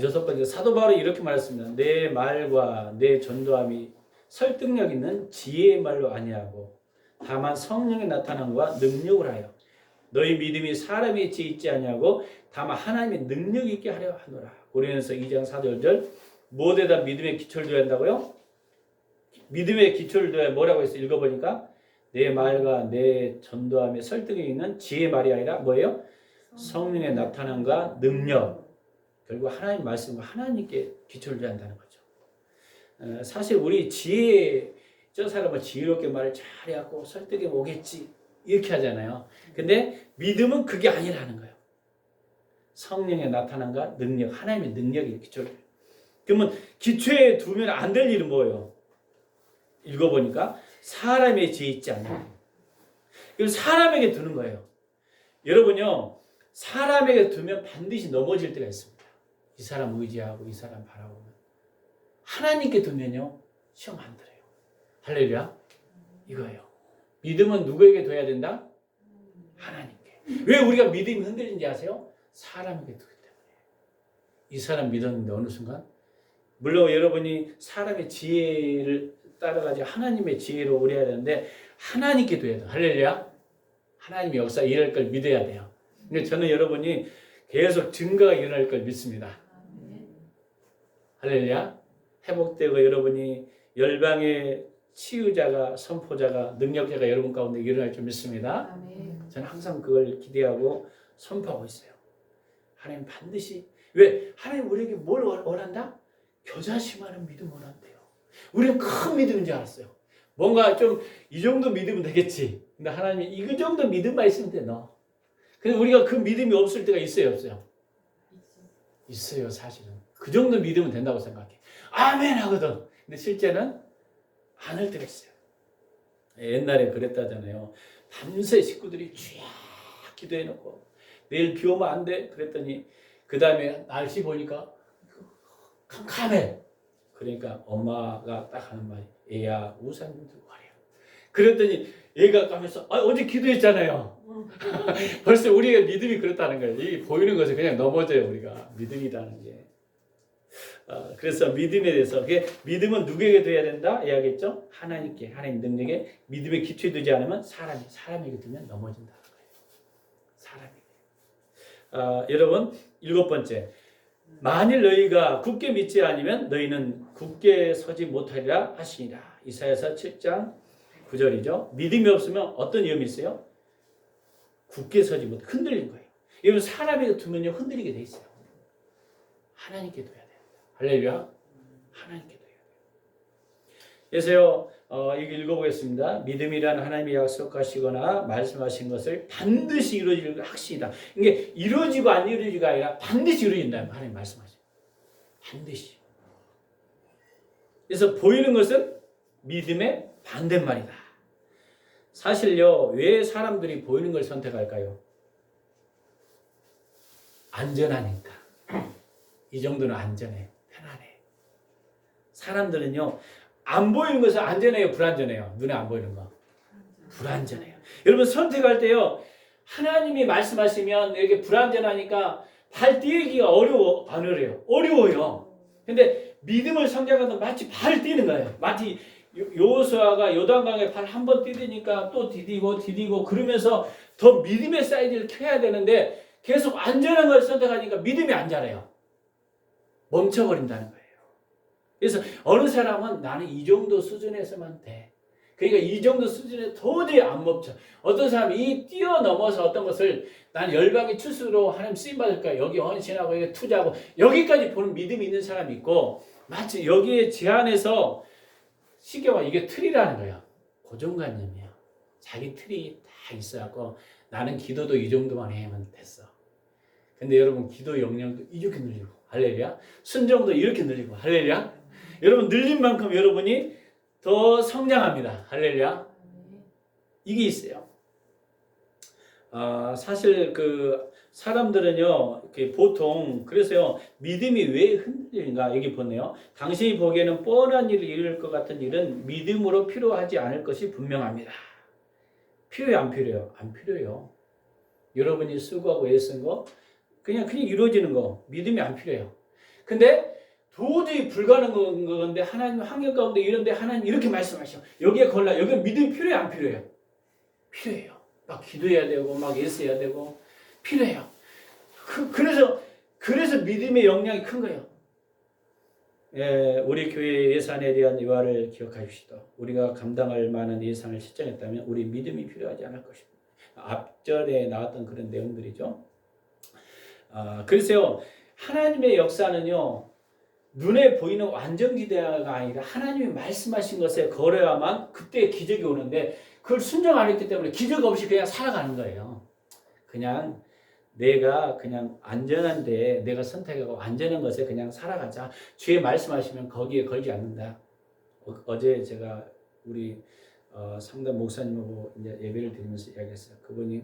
여섯 번째 사도 바울이 이렇게 말했습니다. 내 말과 내 전도함이 설득력 있는 지혜의 말로 아니하고 다만 성령의 나타남과 능력을 하여 너희 믿음이 사람의 지혜 있지 아니하고 다만 하나님의 능력 있게 하려 하노라. 고린도서 2장 4절 무엇에다 믿음의 기초를 둬야 한다고요? 믿음의 기초를 둬야 뭐라고 했어요? 읽어보니까 내 말과 내 전도함에 설득이 있는 지혜의 말이 아니라 뭐예요? 성령의 나타남과 능력. 결국 하나님 말씀과 하나님께 기초를 둬야 한다는 거죠. 사실 우리 지혜, 저 사람은 지혜롭게 말을 잘해갖고 설득해 오겠지 이렇게 하잖아요. 근데 믿음은 그게 아니라는 거예요. 성령의 나타남과 능력, 하나님의 능력이 기초를. 그러면 기초에 두면 안 될 일은 뭐예요? 읽어보니까 사람의 지혜 있지 않냐. 그래서 사람에게 두는 거예요. 여러분요, 사람에게 두면 반드시 넘어질 때가 있습니다. 이 사람 의지하고 이 사람 바라보면. 하나님께 두면요, 시험 안 들어요. 할렐루야. 이거예요. 믿음은 누구에게 둬야 된다? 하나님께. 왜 우리가 믿음이 흔들리는지 아세요? 사람에게 두기 때문에. 이 사람 믿었는데 어느 순간, 물론 여러분이 사람의 지혜를 따라가지 하나님의 지혜로 우려야 되는데 하나님께 둬야 돼요. 할렐루야. 하나님의 역사 일할 걸 믿어야 돼요. 근데 저는 여러분이 계속 증거가 일어날 걸 믿습니다. 할렐루야. 회복되고 여러분이 열방의 치유자가, 선포자가, 능력자가 여러분 가운데 일어날 줄 믿습니다. 저는 항상 그걸 기대하고 선포하고 있어요. 하나님 반드시, 왜? 하나님 우리에게 뭘 원한다? 겨자씨만한 믿음 원한대요. 우리는 큰 믿음인 줄 알았어요. 뭔가 좀 이 정도 믿으면 되겠지. 근데 하나님이 이 정도 믿음만 있으면 돼, 너. 근데 우리가 그 믿음이 없을 때가 있어요, 없어요? 있어요, 사실은. 그 정도 믿으면 된다고 생각해. 아멘 하거든. 근데 실제는 안 할 때가 있어요. 옛날에 그랬다잖아요. 밤새 식구들이 쥐약 기도해놓고 내일 비 오면 안 돼. 그랬더니 그 다음에 날씨 보니까 캄캄해. 그러니까 엄마가 딱 하는 말이, 얘야 우산 좀 들고 가래요. 그랬더니 얘가 가면서 어제 기도했잖아요. 벌써 우리가 믿음이 그렇다는 거예요. 이 보이는 것을 그냥 넘어져요. 우리가 믿음이라는 게. 그래서 믿음에 대해서, 믿음은 누구에게 둬야 된다 이야기했죠? 하나님께, 하나님 능력에. 믿음에 기초에 두지 않으면 사람에게 두면 넘어진다는 거예요. 사람에게. 여러분, 7번째, 만일 너희가 굳게 믿지 않으면 너희는 굳게 서지 못하리라 하시니라. 이사야서 7장 9절이죠. 믿음이 없으면 어떤 위험이 있어요? 굳게 서지 못해 흔들린 거예요. 여러분, 사람에게 두면요 흔들리게 돼 있어요. 하나님께 둬야 돼요. 할렐루야. 하나님께 둬야 돼요. 그래서요, 이거 읽어보겠습니다. 믿음이란 하나님이 약속하시거나 말씀하신 것을 반드시 이루어질 확신이다. 이게 이루어지고 안 이루어지가 아니라 반드시 이루어진다. 하나님 말씀하셔요. 반드시. 그래서 보이는 것은 믿음의 반대말이다. 사실요, 왜 사람들이 보이는 걸 선택할까요? 안전하니까. 이 정도는 안전해. 편안해. 사람들은요, 안 보이는 것은 안전해요, 불안전해요? 눈에 안 보이는 거. 불안전해요. 여러분, 선택할 때요, 하나님이 말씀하시면 이렇게 불안전하니까 발 띄기가 어려워, 안 어려워요? 어려워요. 근데 믿음을 성장하면 마치 발을 띄는 거예요. 마치 여호수아가 요단강에 발 한 번 디디니까 또 디디고 그러면서 더 믿음의 사이즈를 켜야 되는데 계속 안전한 걸 선택하니까 믿음이 안 자라요. 멈춰버린다는 거예요. 그래서 어느 사람은 나는 이 정도 수준에서만 돼. 그러니까 이 정도 수준에 도저히 안 멈춰. 어떤 사람이 이 뛰어넘어서 어떤 것을 난 열방의 추수로 하나님 쓰임받을까, 여기 헌신하고 여기 투자하고 여기까지 보는 믿음이 있는 사람이 있고, 마치 여기에 제한해서 쉽게 말하면 이게 틀이라는 거야. 고정관념이야. 자기 틀이 다 있어갖고 나는 기도도 이 정도만 하면 됐어. 근데 여러분, 기도 역량도 이렇게 늘리고, 할렐루야. 순종도 이렇게 늘리고, 할렐루야. 여러분, 늘린 만큼 여러분이 더 성장합니다. 할렐루야. 이게 있어요. 사실 사람들은요, 보통, 그래서요, 믿음이 왜 흔들리는가, 여기 보네요. 당신이 보기에는 뻔한 일을 이룰 것 같은 일은 믿음으로 필요하지 않을 것이 분명합니다. 필요해요, 안 필요해요? 안 필요해요. 여러분이 수고하고 애쓴 거, 그냥 이루어지는 거, 믿음이 안 필요해요. 근데 도저히 불가능한 건데, 하나님 환경 가운데 이런데 하나님 이렇게 말씀하셔. 여기에 여기 믿음이 필요해요, 안 필요해요? 필요해요. 막 기도해야 되고, 막 애써야 되고, 필요해요. 그래서 믿음의 역량이 큰 거예요. 우리 교회 예산에 대한 유화를 기억하십시오. 우리가 감당할 만한 예산을 책정했다면 우리 믿음이 필요하지 않을 것입니다. 앞절에 나왔던 그런 내용들이죠. 그래서요, 하나님의 역사는요, 눈에 보이는 완전기대가 아니라 하나님이 말씀하신 것에 걸어야만 그때 기적이 오는데 그걸 순종 안 했기 때문에 기적 없이 그냥 살아가는 거예요. 그냥 내가 그냥 안전한데 내가 선택하고 안전한 것에 그냥 살아가자. 주의 말씀하시면 거기에 걸지 않는다. 어제 제가 우리 상담 목사님하고 이제 예배를 드리면서 이야기했어요. 그분이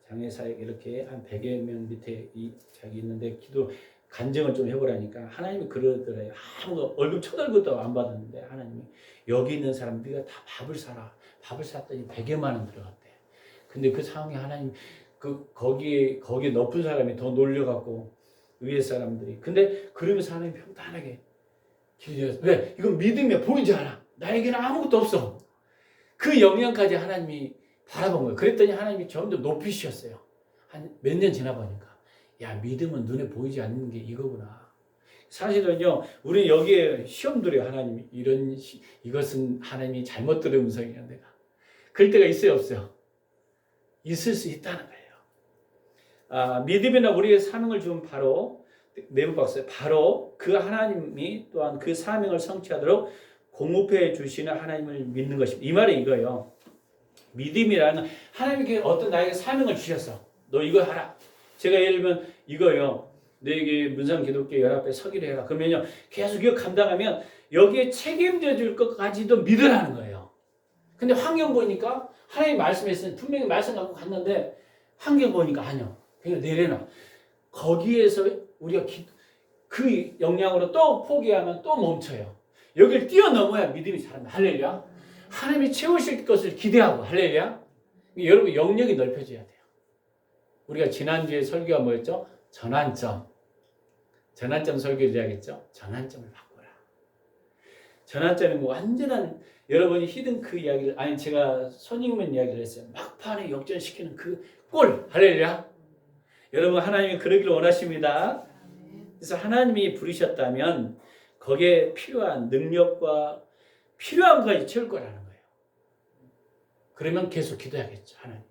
장애사역 이렇게 한 100여 명 밑에 자기 있는데 기도 간증을 좀 해보라니까 하나님이 그러더래요. 아무 월급 첫 월급도 안 받았는데 하나님이 여기 있는 사람 네가 다 밥을 사라. 밥을 샀더니 100여만 원 들어갔대. 근데 그 상황에 하나님 거기에 높은 사람이 더 놀려갖고 위에 사람들이 근데 그러면서 하나님 평탄하게 기도했어요. 왜? 이건 믿음에 보이지 않아. 나에게는 아무것도 없어. 그 영향까지 하나님이 바라본 거예요. 그랬더니 하나님이 점점 높이셨어요. 한 몇 년 지나 보니까 야 믿음은 눈에 보이지 않는 게 이거구나. 사실은요 우리 여기에 시험 들어요. 하나님이 이것은 하나님이 잘못 들은 음성이야 내가. 그럴 때가 있어요 없어요? 있을 수 있다는 거예요. 믿음이나 우리의 사명을 준 바로 내부 박사 바로 그 하나님이 또한 그 사명을 성취하도록 공급해 주시는 하나님을 믿는 것입니다. 이 말은 이거예요. 믿음이라는 하나님께 어떤 나에게 사명을 주셨어. 너 이거 하라. 제가 예를 들면 이거요. 너에게 문상기독교 연합회 서기를 해라. 그러면요 계속 이거 감당하면 여기에 책임져 줄 것까지도 믿으라는 거예요. 근데 환경 보니까 하나님 말씀했으니 분명히 말씀 갖고 갔는데 환경 보니까 아니요. 그냥 내려놔. 거기에서 우리가 그 역량으로 또 포기하면 또 멈춰요. 여기를 뛰어넘어야 믿음이 자랍니다. 할렐루야. 하나님이 채우실 것을 기대하고 할렐루야. 여러분 영역이 넓혀져야 돼요. 우리가 지난주에 설교가 뭐였죠? 전환점 설교를 해야겠죠? 전환점을 바꿔라. 전환점이 뭐 완전한 여러분이 히든 그 이야기를 아니 제가 손익면 이야기를 했어요. 막판에 역전시키는 그 골 할렐루야. 여러분 하나님이 그러기를 원하십니다. 그래서 하나님이 부르셨다면 거기에 필요한 능력과 필요한 것까지 채울 거라는 거예요. 그러면 계속 기도해야겠죠. 하나님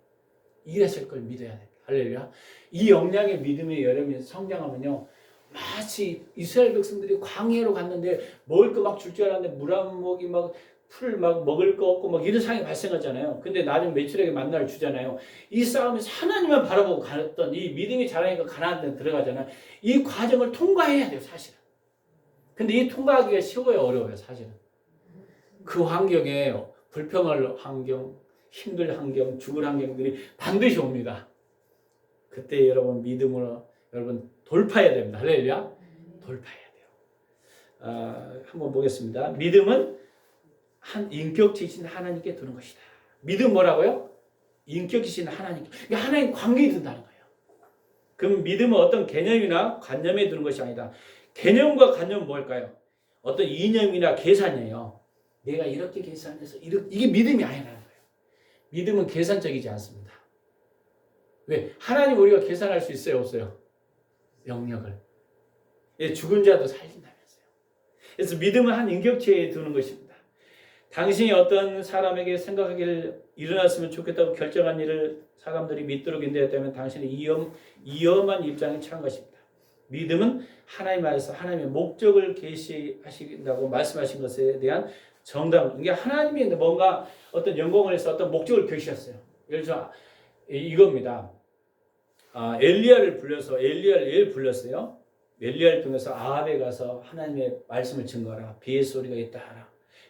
일하실 걸 믿어야 됩니다. 할렐루야. 이 역량의 믿음의 여름이 성장하면요 마치 이스라엘 백성들이 광야로 갔는데 먹을 거 막 줄 줄 알았는데 물 한 모기 막 풀 막 먹을 거 없고 막 이런 상황이 발생하잖아요. 근데 나중에 메추리에게 만나를 주잖아요. 이 싸움에서 하나님만 바라보고 갔던 이 믿음이 자라니까 가나안 땅에 들어가잖아요. 이 과정을 통과해야 돼요 사실은. 근데 이 통과하기가 쉬워요 어려워요 사실은. 그 환경에 불평할 환경, 힘들 환경, 죽을 환경들이 반드시 옵니다. 그때 여러분 믿음으로 여러분 돌파해야 됩니다. 할렐루야. 돌파해야 돼요. 한번 보겠습니다. 믿음은 한 인격지신 하나님께 두는 것이다. 믿음 뭐라고요? 인격지신 하나님께. 그러니까 하나님 관계에 둔다는 거예요. 그럼 믿음은 어떤 개념이나 관념에 두는 것이 아니다. 개념과 관념은 뭘까요? 어떤 이념이나 계산이에요. 내가 이렇게 계산해서 이게 믿음이 아니라는 거예요. 믿음은 계산적이지 않습니다. 왜? 하나님 우리가 계산할 수 있어요 없어요? 영역을. 죽은 자도 살린다면서요. 그래서 믿음은 한 인격체에 두는 것입니다. 당신이 어떤 사람에게 생각하기를 일어났으면 좋겠다고 결정한 일을 사람들이 믿도록 인도했다면 당신의 위험한 입장에 처한 것입니다. 믿음은 하나님 안에서 하나님의 목적을 계시하신다고 말씀하신 것에 대한 정답. 이게 하나님이 뭔가 어떤 영광을 해서 어떤 목적을 계시했어요. 예를 들어 이겁니다. 엘리야를 불렀어요. 엘리야를 통해서 아합에 가서 하나님의 말씀을 증거하라. 비의 소리가 있다 하라.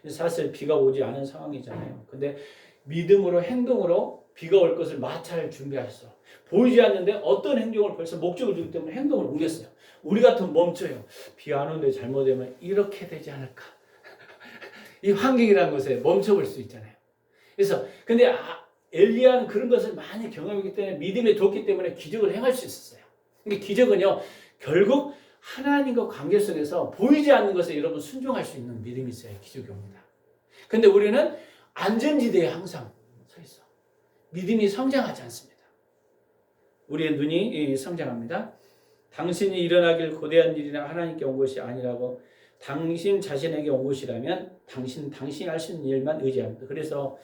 사실 비가 오지 않은 상황이잖아요. 근데 믿음으로 행동으로 비가 올 것을 마찰 준비하셨어. 보이지 않는데 어떤 행동을 벌써 목적을 주기 때문에 행동을 옮겼어요. 우리 같으면 멈춰요. 비 안 오는데 잘못되면 이렇게 되지 않을까. 이 환경이라는 것에 멈춰볼 수 있잖아요. 그래서 근데 엘리야는 그런 것을 많이 경험했기 때문에 믿음에 뒀기 때문에 기적을 행할 수 있었어요. 근데 기적은요 결국 하나님과 관계 속에서 보이지 않는 것에 여러분 순종할 수 있는 믿음이 있어야 기적이 옵니다. 근데 우리는 안전지대에 항상 서 있어. 믿음이 성장하지 않습니다. 우리의 눈이 성장합니다. 당신이 일어나길 고대한 일이나 하나님께 온 것이 아니라고 당신 자신에게 온 것이라면 당신이 할 수 있는 일만 의지합니다. 그래서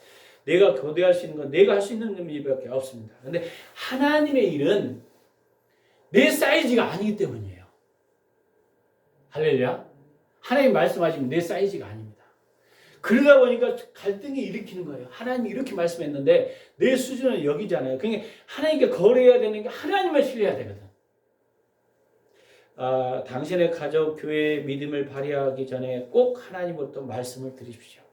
내가 고대할 수 있는 건 내가 할 수 있는 일밖에 없습니다. 그런데 하나님의 일은 내 사이즈가 아니기 때문이에요. 할렐루야. 하나님 말씀하시면 내 사이즈가 아닙니다. 그러다 보니까 갈등이 일으키는 거예요. 하나님이 이렇게 말씀했는데 내 수준은 여기잖아요. 그러니까 하나님께 거래해야 되는 게 하나님을 신뢰해야 되거든. 당신의 가족, 교회의 믿음을 발휘하기 전에 꼭 하나님으로부터 말씀을 드리십시오.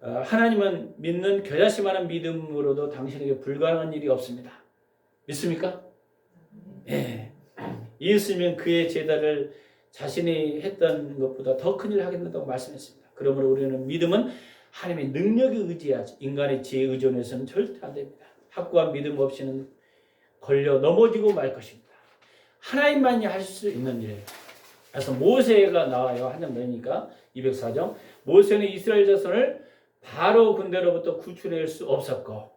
하나님은 믿는 겨자씨만한 믿음으로도 당신에게 불가능한 일이 없습니다. 믿습니까? 예. 예수님은 그의 제자를 자신이 했던 것보다 더 큰 일을 하겠다고 말씀했습니다. 그러므로 우리는 믿음은 하나님의 능력에 의지하지 인간의 지혜에 의존해서는 절대 안 됩니다. 확고한 믿음 없이는 걸려 넘어지고 말 것입니다. 하나님만이 할 수 있는 일이에요. 그래서 모세가 나와요. 한 장 넣으니까 204장. 모세는 이스라엘 자손을 바로 군대로부터 구출해낼 수 없었고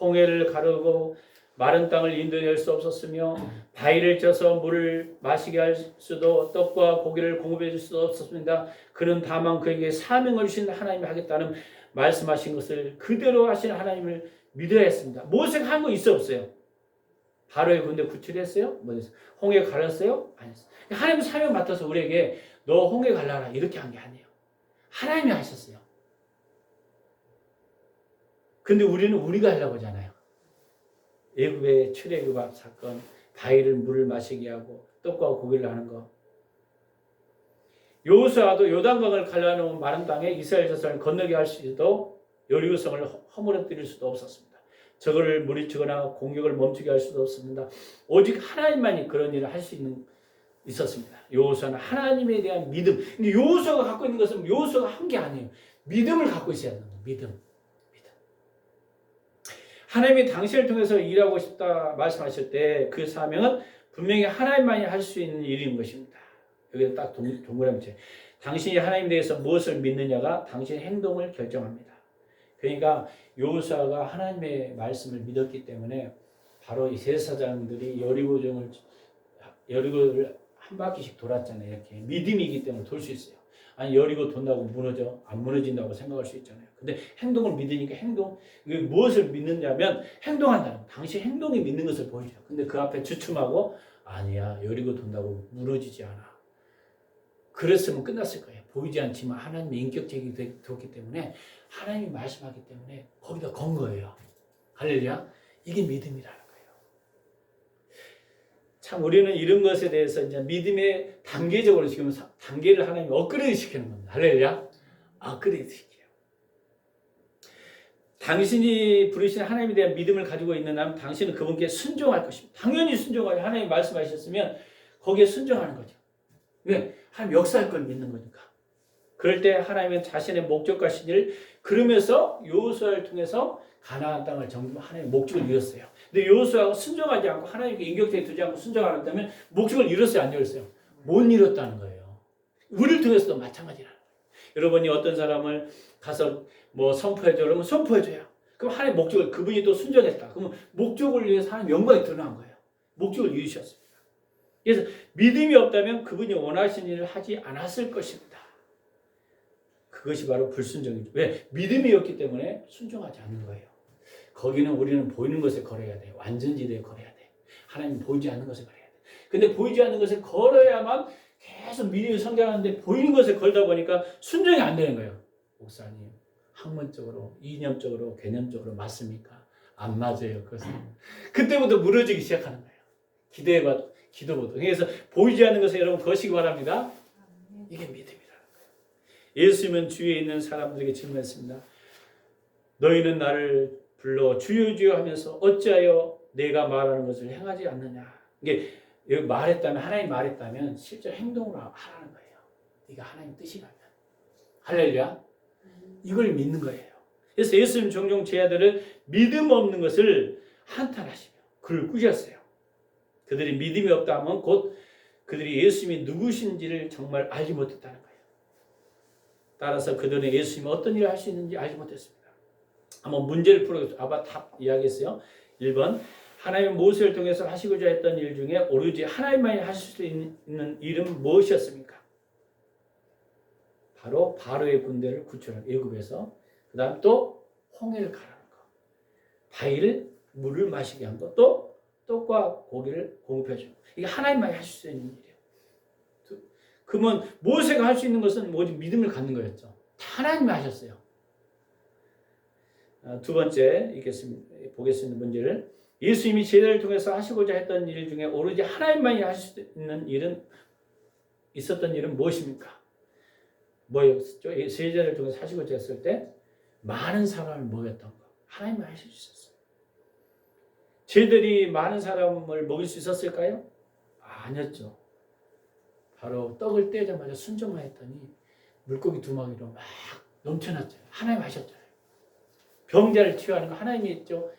홍해를 가르고 마른 땅을 인도낼 수 없었으며 바위를 쪄서 물을 마시게 할 수도 떡과 고기를 공급해 줄 수도 없었습니다. 그는 다만 그에게 사명을 주신 하나님이 하겠다는 말씀하신 것을 그대로 하신 하나님을 믿어야 했습니다. 모세가 한 거 있어 없어요? 바로의 군대 구출했어요? 뭐 했어요? 홍해 갈았어요? 안 했어요. 하나님 사명 맡아서 우리에게 너 홍해 갈라라 이렇게 한 게 아니에요. 하나님이 하셨어요. 근데 우리는 우리가 하려고 하잖아요. 애굽의 출애굽 사건, 바위를 물을 마시게 하고 떡과 고기를 하는 거. 여호수아도 요단강을 갈라놓은 마른 땅에 이스라엘 자손을 건너게 할 수도 여리고성을 허물어뜨릴 수도 없었습니다. 저거를 물리치거나 공격을 멈추게 할 수도 없습니다. 오직 하나님만이 그런 일을 할 수 있었습니다. 여호수아는 하나님에 대한 믿음. 근데 여호수아가 갖고 있는 것은 여호수아가 한 게 아니에요. 믿음을 갖고 있어야 합니다. 믿음. 하나님이 당신을 통해서 일하고 싶다 말씀하실 때 그 사명은 분명히 하나님만이 할 수 있는 일인 것입니다. 여기 딱 동그라미 쳐. 당신이 하나님에 대해서 무엇을 믿느냐가 당신의 행동을 결정합니다. 그러니까 여호수아가 하나님의 말씀을 믿었기 때문에 바로 이 제사장들이 여리고를 한 바퀴씩 돌았잖아요. 이렇게 믿음이기 때문에 돌 수 있어요. 아니 여리고 돈다고 무너져? 안 무너진다고 생각할 수 있잖아요. 근데 행동을 믿으니까 무엇을 믿느냐면 행동한다는 거. 당신 행동이 믿는 것을 보여줘요. 근데 그 앞에 주춤하고 아니야 여리고 돈다고 무너지지 않아. 그랬으면 끝났을 거예요. 보이지 않지만 하나님의 인격적이 되었기 때문에 하나님이 말씀하기 때문에 거기다 건 거예요. 할렐루야. 이게 믿음이라는 거예요. 참 우리는 이런 것에 대해서 이제 믿음의 단계적으로 지금 단계를 하나님이 업그레이드 시키는 겁니다. 할렐루야. 업그레이드 시켜요. 당신이 부르신 하나님에 대한 믿음을 가지고 있는 당신은 그분께 순종할 것입니다. 당연히 순종하죠. 하나님 말씀하셨으면 거기에 순종하는 거죠. 왜? 하나님 역사할 걸 믿는 거니까. 그럴 때 하나님은 자신의 목적과 신의를 그러면서 여호수아를 통해서 가나안 땅을 정복하는 하나님의 목적을 이뤘어요. 근데 여호수아가 순종하지 않고 하나님께 인격적이 두지 않고 순종 안 했다면 목적을 이뤘어요, 안 이뤘어요? 못 이뤘다는 거예요. 우리를 통해서도 마찬가지라는 거예요. 여러분이 어떤 사람을 가서 뭐 선포해줘 그러면 선포해줘요. 그럼 하나님의 목적을 그분이 또 순종했다. 그러면 목적을 위해서 하나님 영광이 드러난 거예요. 목적을 이루셨습니다. 그래서 믿음이 없다면 그분이 원하신 일을 하지 않았을 것입니다. 그것이 바로 불순종이죠. 왜? 믿음이 없기 때문에 순종하지 않는 거예요. 거기는 우리는 보이는 것에 걸어야 돼요. 완전지대에 걸어야 돼. 하나님 보이지 않는 것에 걸어야 돼. 근데 보이지 않는 것에 걸어야만 계속 믿음이 성장하는데 보이는 것에 걸다 보니까 순종이 안 되는 거예요. 목사님, 학문적으로, 이념적으로, 개념적으로 맞습니까? 안 맞아요. 그것은. 그때부터 무너지기 시작하는 거예요. 기도보다. 그래서 보이지 않는 것에 여러분 거시기 바랍니다. 이게 믿음이라는 거예요. 예수님은 주위에 있는 사람들에게 질문했습니다. 너희는 나를 불러 주여 주여 하면서 어찌하여 내가 말하는 것을 행하지 않느냐. 이게 여기 말했다면 하나님 말했다면 실제 행동으로 하라는 거예요. 네가 하나님 뜻이라면. 할렐루야. 이걸 믿는 거예요. 그래서 예수님 종종 제 아들을 믿음 없는 것을 한탄하시며 그를 꾸짖었어요. 그들이 믿음이 없다 하면 곧 그들이 예수님이 누구신지를 정말 알지 못했다는 거예요. 따라서 그들은 예수님이 어떤 일을 할 수 있는지 알지 못했습니다. 한번 문제를 풀어보겠습니다. 아바 답 이야기했어요. 1번 하나님은 모세를 통해서 하시고자 했던 일 중에 오로지 하나님만이 하실 수 있는 일은 무엇이었습니까? 바로 바로의 군대를 구출한 애굽에서 그 다음 또 홍해를 가라는 거. 바위를 물을 마시게 한 거. 또 떡과 고기를 공급해 주는 거. 이게 하나님만이 하실 수 있는 일이에요. 그러면 모세가 할 수 있는 것은 뭐지? 믿음을 갖는 거였죠. 다 하나님이 하셨어요. 두 번째 보겠습니다. 문제를. 예수님이 제자를 통해서 하시고자 했던 일 중에 오로지 하나님만이 할 수 있는 일은 있었던 일은 무엇입니까? 뭐였죠? 제자를 통해서 하시고자 했을 때 많은 사람을 먹였던 거. 하나님만 하실 수 있었어요. 제자들이 많은 사람을 먹일 수 있었을까요? 아니었죠. 바로 떡을 떼자마자 순종만 했더니 물고기 2마리로 막 넘쳐났잖아요. 하나님 하셨잖아요. 병자를 치유하는 거 하나님이 했죠.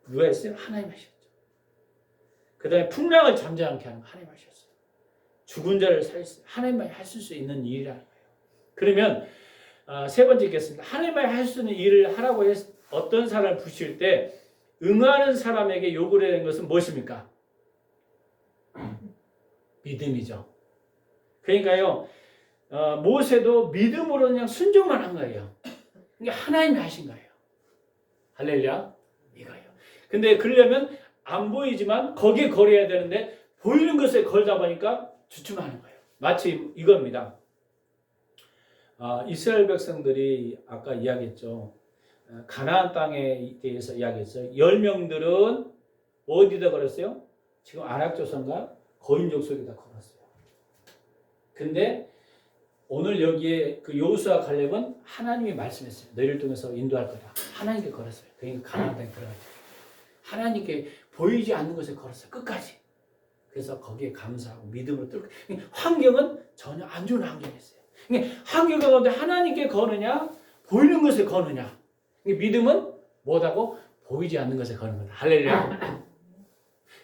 누가 했어요? 하나님 하셨죠. 그 다음에 풍랑을 잠잠케 하는 거 하나님 하셨어요. 죽은 자를 살렸어요. 하나님만이 하실 수 있는 일이라는 거예요. 그러면 세 번째 있겠습니다. 하나님만이 할 수 있는 일을 하라고 어떤 사람을 부실 때 응하는 사람에게 요구를 하는 것은 무엇입니까? 믿음이죠. 그러니까요, 모세도 믿음으로 그냥 순종만 한 거예요. 이게 하나님이 하신 거예요. 할렐루야. 이거예요. 근데 그러려면 안 보이지만 거기에 걸어야 되는데 보이는 것에 걸다 보니까 주춤하는 거예요. 마치 이겁니다. 이스라엘 백성들이 아까 이야기했죠. 가나안 땅에 대해서 이야기했어요. 10명들은 어디다 걸었어요? 지금 아낙조선과 거인족 속에다 걸었어요. 근데 오늘 여기에 그 여호수아 갈렙은 하나님이 말씀했어요. 너희를 통해서 인도할 거다. 하나님께 걸었어요. 그러니까 가나안 땅에 들어가죠. 하나님께 보이지 않는 것에 걸었어요. 끝까지. 그래서 거기에 감사하고 믿음으로 뚫고. 환경은 전혀 안 좋은 환경이었어요. 환경 가운데 하나님께 거느냐 보이는 것에 거느냐. 믿음은 뭐다고? 보이지 않는 것에 거는 거다. 할렐루야.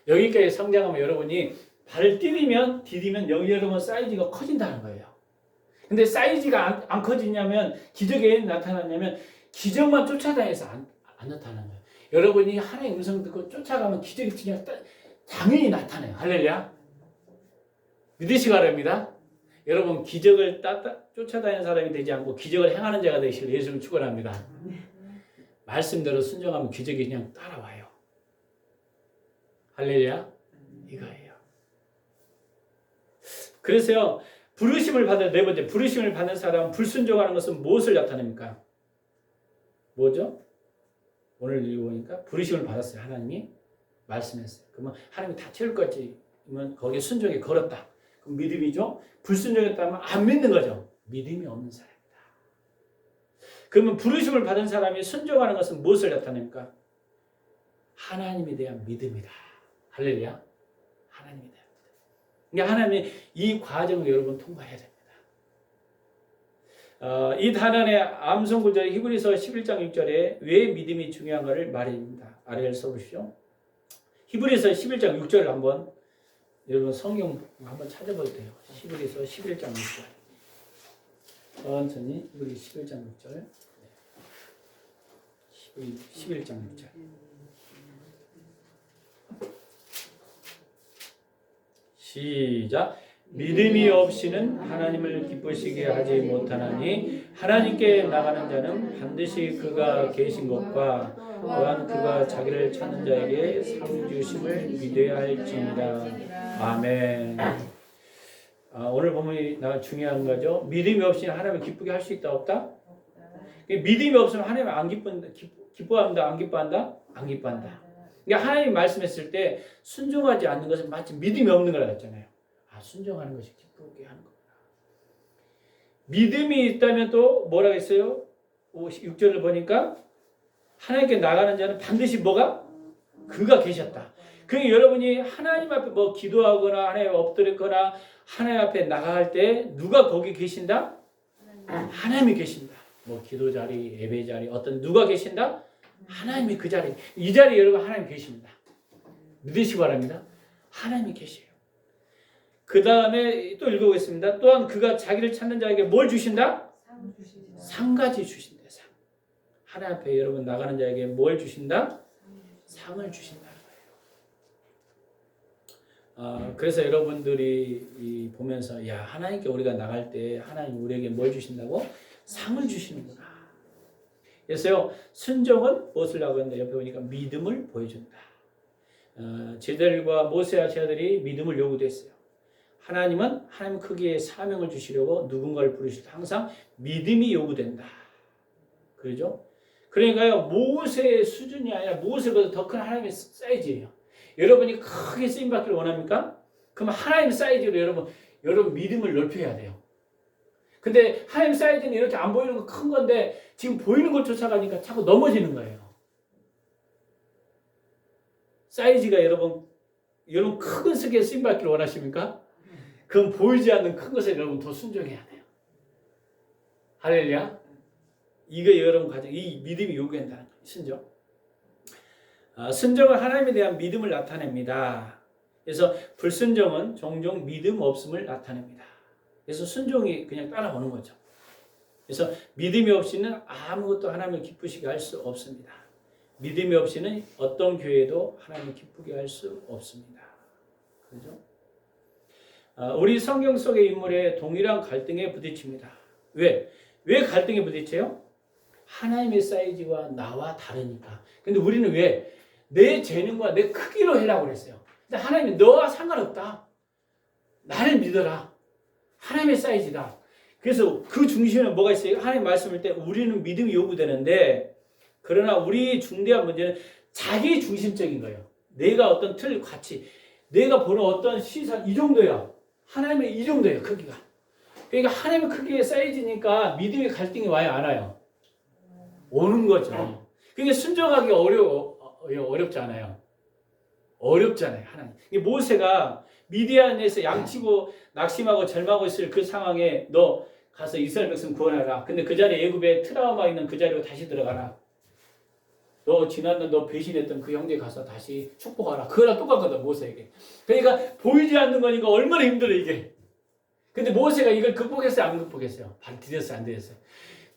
여기까지 성장하면 여러분이 발을 디디면 여기 여러분 사이즈가 커진다는 거예요. 근데 사이즈가 안 커지냐면 기적이 나타났냐면 기적만 쫓아다녀서 안 나타나는 거예요. 여러분이 하나님의 음성 듣고 쫓아가면 기적이 그냥 당연히 나타나요. 할렐루야. 믿으시기 바랍니다. 여러분 기적을 쫓아다니는 사람이 되지 않고 기적을 행하는 자가 되시길 예수님을 축원합니다. 말씀대로 순종하면 기적이 그냥 따라와요. 할렐루야. 이거예요. 그래서요. 네 번째 부르심을 받는 사람은 불순종하는 것은 무엇을 나타냅니까? 뭐죠? 오늘 읽어보니까 부르심을 받았어요. 하나님이 말씀했어요. 그러면 하나님이 다 채울 거지면 거기에 순종에 걸었다. 그럼 믿음이죠. 불순종했다면 안 믿는 거죠. 믿음이 없는 사람이다. 그러면 부르심을 받은 사람이 순종하는 것은 무엇을 나타냅니까? 하나님에 대한 믿음이다. 할렐루야. 하나님에 대한 믿음. 그러니까 하나님이 이 과정을 여러분 통과해야 됩니다. 이 단원의 암송 구절 히브리서 11장 6절에 왜 믿음이 중요한가를 말합니다. 아래를 써보십시오. 히브리서 11장 6절을 한번 여러분 성경 한번 찾아볼 때요. 히브리서 11장 6절. 천천히 히브리 11장 6절. 11장 6절. 시작. 믿음이 없이는 하나님을 기쁘시게 하지 못하나니 하나님께 나가는 자는 반드시 그가 계신 것과 또한 그가 자기를 찾는 자에게 상 주심을 믿어야 할지니라. 아멘. 오늘 보면 중요한 거죠. 믿음이 없이는 하나님을 기쁘게 할 수 있다 없다? 믿음이 없으면 하나님을 안 기뻐한다 안 기뻐한다? 안 기뻐한다. 그러니까 하나님이 말씀했을 때 순종하지 않는 것은 마치 믿음이 없는 거라 했잖아요. 순종하는 것이 기쁘게 하는 거구나. 믿음이 있다면 또 뭐라고 했어요? 6절을 보니까 하나님께 나가는 자는 반드시 뭐가? 그가 계셨다. 그러니까 여러분이 하나님 앞에 뭐 기도하거나 하나님 엎드렸거나 하나님 앞에 나갈 때 누가 거기 계신다? 하나님이 계신다. 뭐 기도 자리, 예배 자리 어떤 누가 계신다? 하나님이 그 자리. 이 자리에 여러분 하나님 계십니다. 믿으시기 바랍니다. 하나님이 계세요. 그 다음에 또 읽어보겠습니다. 또한 그가 자기를 찾는 자에게 뭘 주신다? 상까지 주신다. 상. 하나님 앞에 여러분 나가는 자에게 뭘 주신다? 상을 주신다는 거예요. 그래서 여러분들이 보면서 야 하나님께 우리가 나갈 때 하나님 우리에게 뭘 주신다고? 상을 주시는구나. 그래서요 순종은 무엇을 하고 있는데 옆에 보니까 믿음을 보여준다. 제자들과 모세와 제자들이 믿음을 요구했어요. 하나님 크기에 사명을 주시려고 누군가를 부르실 때 항상 믿음이 요구된다. 그러죠? 그러니까요, 모세의 수준이 아니라 모세보다 더 큰 하나님의 사이즈예요. 여러분이 크게 쓰임받기를 원합니까? 그럼 하나님 사이즈로 여러분 믿음을 넓혀야 돼요. 근데 하나님 사이즈는 이렇게 안 보이는 거 큰 건데 지금 보이는 걸 쫓아가니까 자꾸 넘어지는 거예요. 사이즈가 여러분 큰 쓰기에 쓰임받기를 원하십니까? 그럼 보이지 않는 큰 것에 여러분 더 순종해야 돼요. 할렐루야. 이거 여러분 가정 이 믿음이 요구한다는 거예요. 순종. 순종은 하나님에 대한 믿음을 나타냅니다. 그래서 불순종은 종종 믿음 없음을 나타냅니다. 그래서 순종이 그냥 따라오는 거죠. 그래서 믿음이 없이는 아무것도 하나님을 기쁘시게 할 수 없습니다. 믿음이 없이는 어떤 교회도 하나님을 기쁘게 할 수 없습니다. 그렇죠? 우리 성경 속의 인물의 동일한 갈등에 부딪힙니다. 왜 갈등에 부딪혀요? 하나님의 사이즈와 나와 다르니까. 근데 우리는 왜? 내 재능과 내 크기로 하려고 그랬어요. 근데 하나님이 너와 상관없다. 나를 믿어라. 하나님의 사이즈다. 그래서 그 중심에 뭐가 있어요? 하나님 말씀할 때 우리는 믿음이 요구되는데 그러나 우리 중대한 문제는 자기 중심적인 거예요. 내가 어떤 틀, 가치, 내가 보는 어떤 시선 이 정도야. 하나님의 이 정도예요. 크기가. 그러니까 하나님의 크기의 사이즈니까 믿음의 갈등이 와요? 안 와요? 오는 거죠. 그게 순종하기 어렵지 않아요. 어렵잖아요. 하나님. 모세가 미디안에서 양치고 낙심하고 절망하고 있을 그 상황에 너 가서 이스라엘 백성 구원하라. 근데 그 자리에 애굽에 트라우마 있는 그 자리로 다시 들어가라. 너 지난날 너 배신했던 그 형제 가서 다시 축복하라. 그거랑 똑같거든 모세에게. 그러니까 보이지 않는 거니까 얼마나 힘들어 이게. 근데 모세가 이걸 극복했어요? 안 극복했어요? 디뎠어요? 안 디뎠어요?